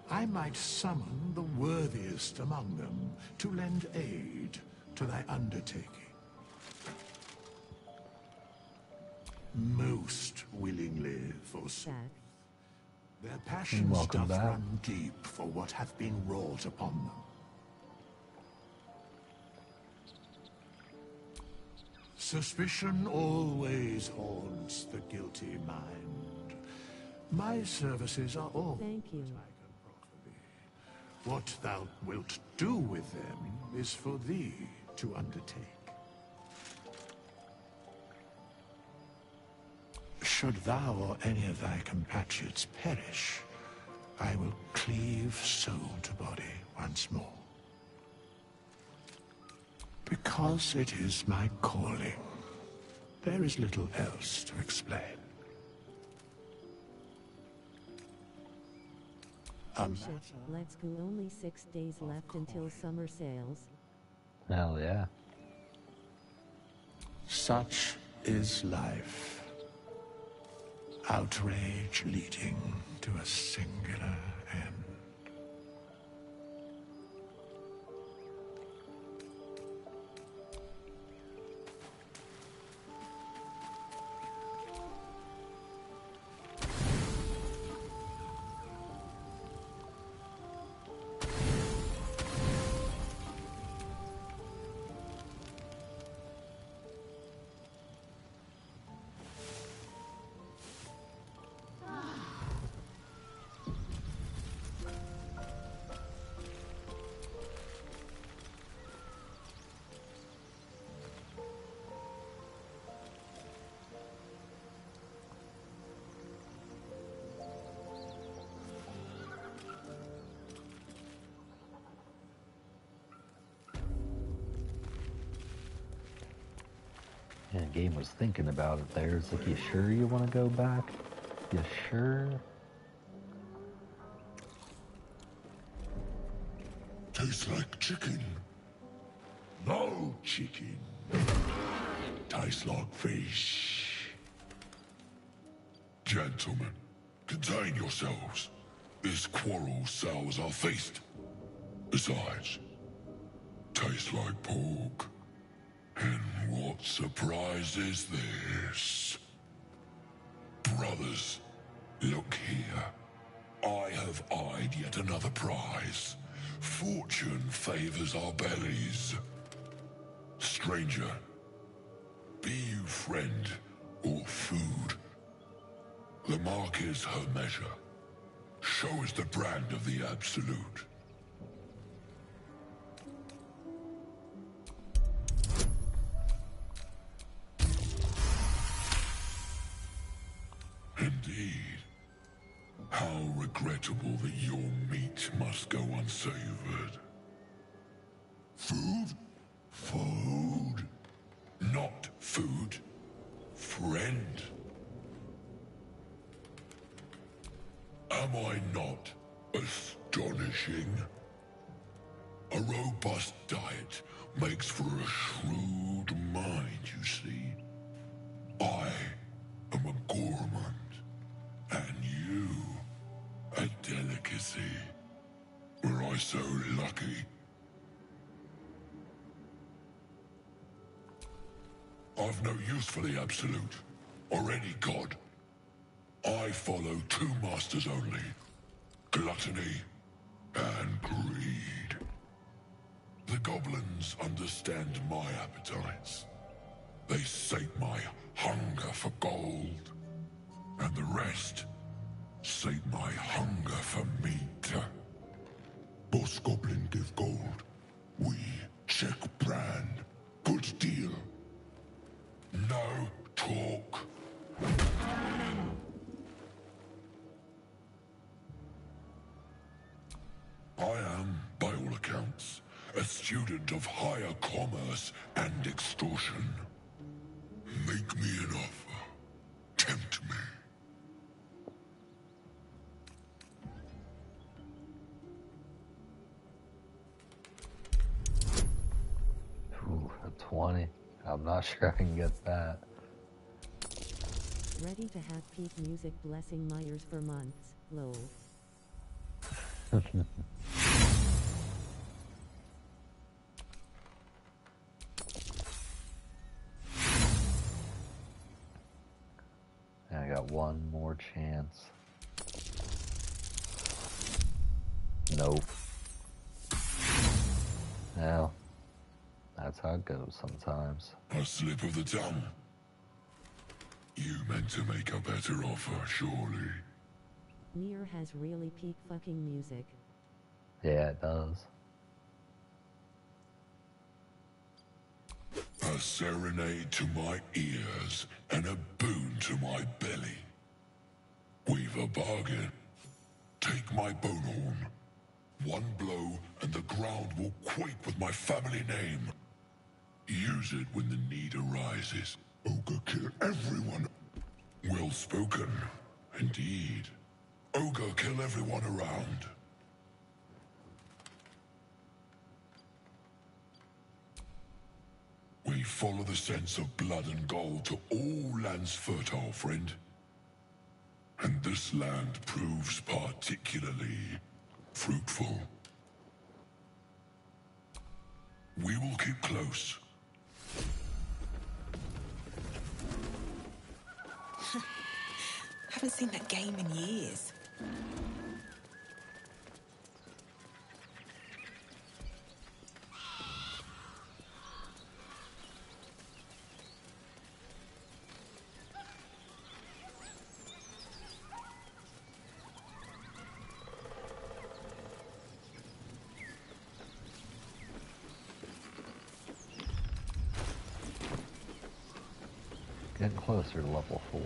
I might summon the worthiest among them to lend aid to thy undertaking. Most willingly, forsooth. Their passions doth run deep for what hath been wrought upon them. Suspicion always haunts the guilty mind. My services are all Thank you. What thou wilt do with them is for thee to undertake. Should thou or any of thy compatriots perish, I will cleave soul to body once more. Because it is my calling, there is little else to explain. Let's go. Only 6 days left until summer sales. Hell yeah. Such is life. Outrage leading to a singular end. Yeah, the game was thinking about it there. It's like, you sure you want to go back? You sure? Tastes like chicken. No chicken. Tastes like fish. Gentlemen, contain yourselves. This quarrel sours our feast. Besides, tastes like pork. And what surprise is this? Brothers, look here. I have eyed yet another prize. Fortune favors our bellies. Stranger, be you friend or food. The mark is her measure. Show us the brand of the absolute. Indeed. How regrettable that your meat must go unsavored. Food? Food. Not food. Friend. Am I not astonishing? A robust diet makes for a shrewd mind, you see. I am a gourmand, and you a delicacy. Were I so lucky? I've no use for the absolute, or any god. I follow two masters only, gluttony and greed. The goblins understand my appetites. They sate my hunger for gold, and the rest sate my hunger for meat. Boss goblin give gold. We check brand. Good deal. No talk. I am, by all accounts, a student of higher commerce and extortion. Make me an offer. Tempt me. Ooh, a 20. I'm not sure I can get that. Ready to have peak music blessing Myers for months. Lol. I got one more chance. Nope. Well, that's how it goes sometimes. A slip of the tongue. You meant to make a better offer, surely. Nier has really peak fucking music. Yeah, it does. A serenade to my ears and a boon to my belly. We've a bargain. Take my bone horn. One blow and the ground will quake with my family name. Use it when the need arises. Ogre kill everyone. Well spoken. Indeed. Ogre kill everyone around. We follow the sense of blood and gold to all lands fertile, friend. and this land proves particularly fruitful. We will keep close. Haven't seen that game in years. Getting closer to level 4.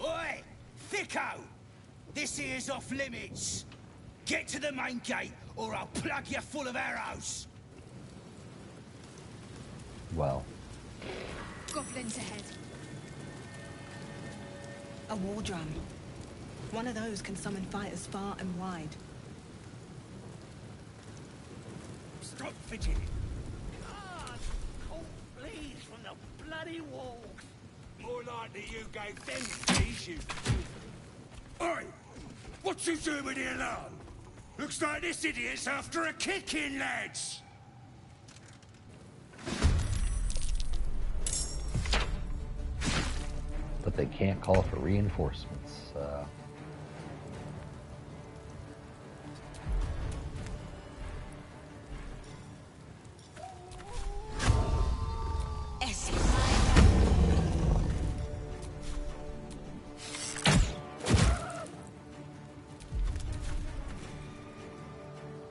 Oi! Thicko! This here's off limits. Get to the main gate, or I'll plug you full of arrows. Well. Goblins ahead. A war drum. One of those can summon fighters far and wide. Stop fidgeting. God, cold bleeds from the bloody walls. More likely you gave them fleas, you... Oi! What you doing here alone? Looks like this idiot's after a kicking, lads! But they can't call for reinforcements.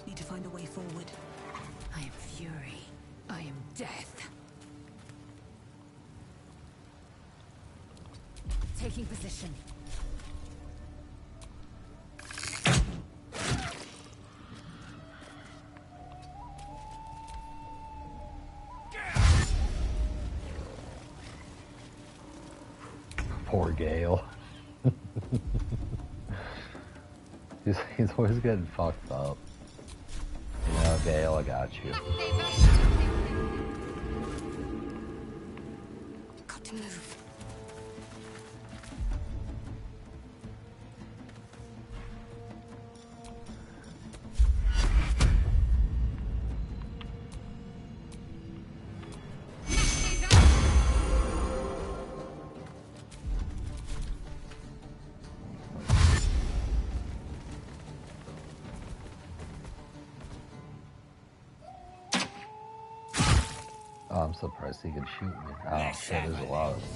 Need to find a way forward. I am fury. I am death. Taking position. Poor Gale. he's always getting fucked up. You know, Gale, I got you. Got to move. Oh, I'm surprised he can shoot me. Oh, shit, there's a lot of them.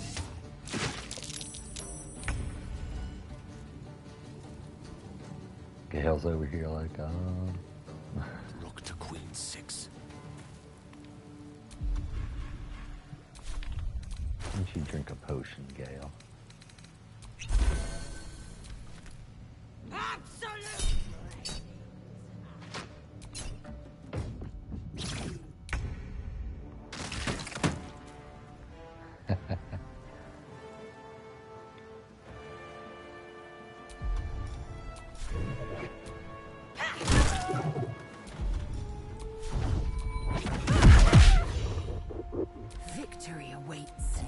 Gale's over here like, Rook to Queen 6. Why don't you drink a potion, Gale? Victory awaits.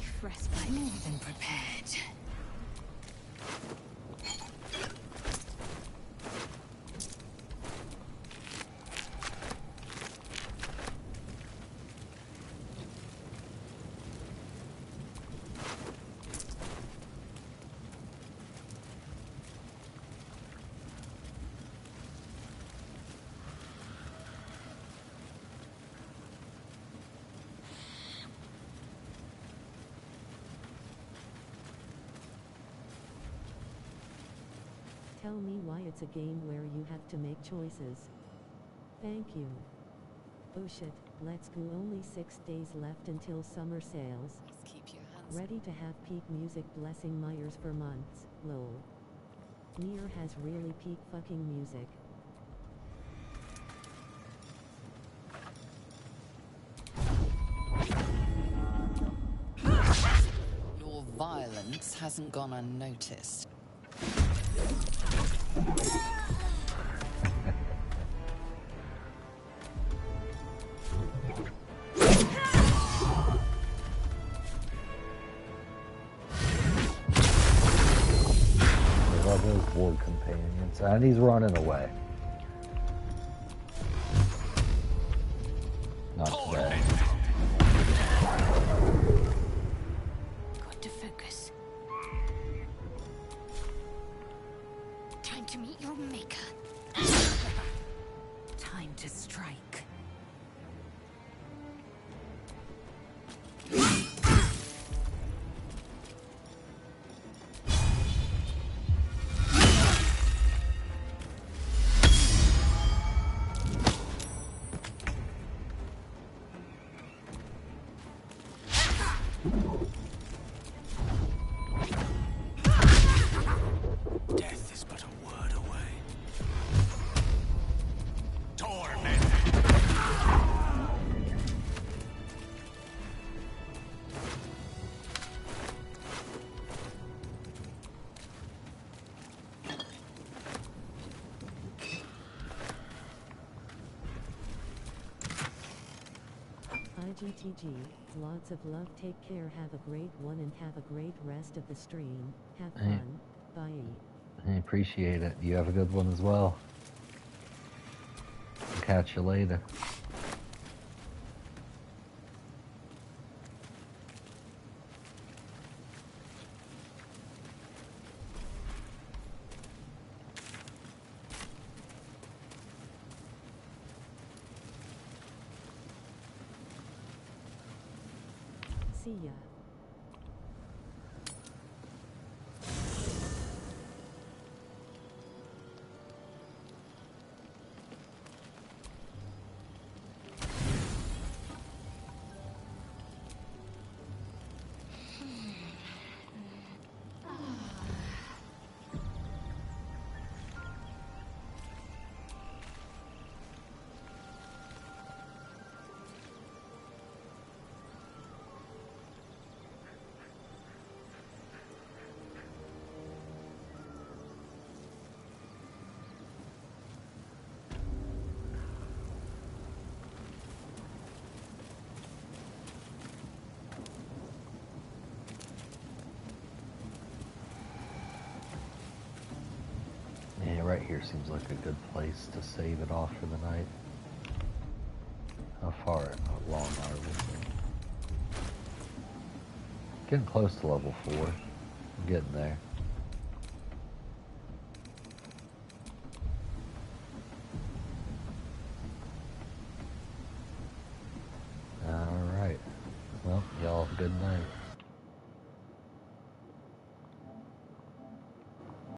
brief respite. More than prepared. Tell me why it's a game where you have to make choices. Thank you. Oh shit, let's go. Only 6 days left until summer sales. Just keep your hands. Ready to have peak music blessing Myers for months, lol. Nier has really peak fucking music. Your violence hasn't gone unnoticed. Those ward companions, and he's running away. Not today. Got to focus. Time to meet your maker. Time to strike. Death is but a word away. Torment! IGTG, lots of love, take care, have a great one, and have a great rest of the stream. Have fun. Bye. I appreciate it. You have a good one as well. I'll catch you later. See ya. Yeah, right here seems like a good place to save it off for the night. How far along are we? Getting close to level 4. I'm getting there.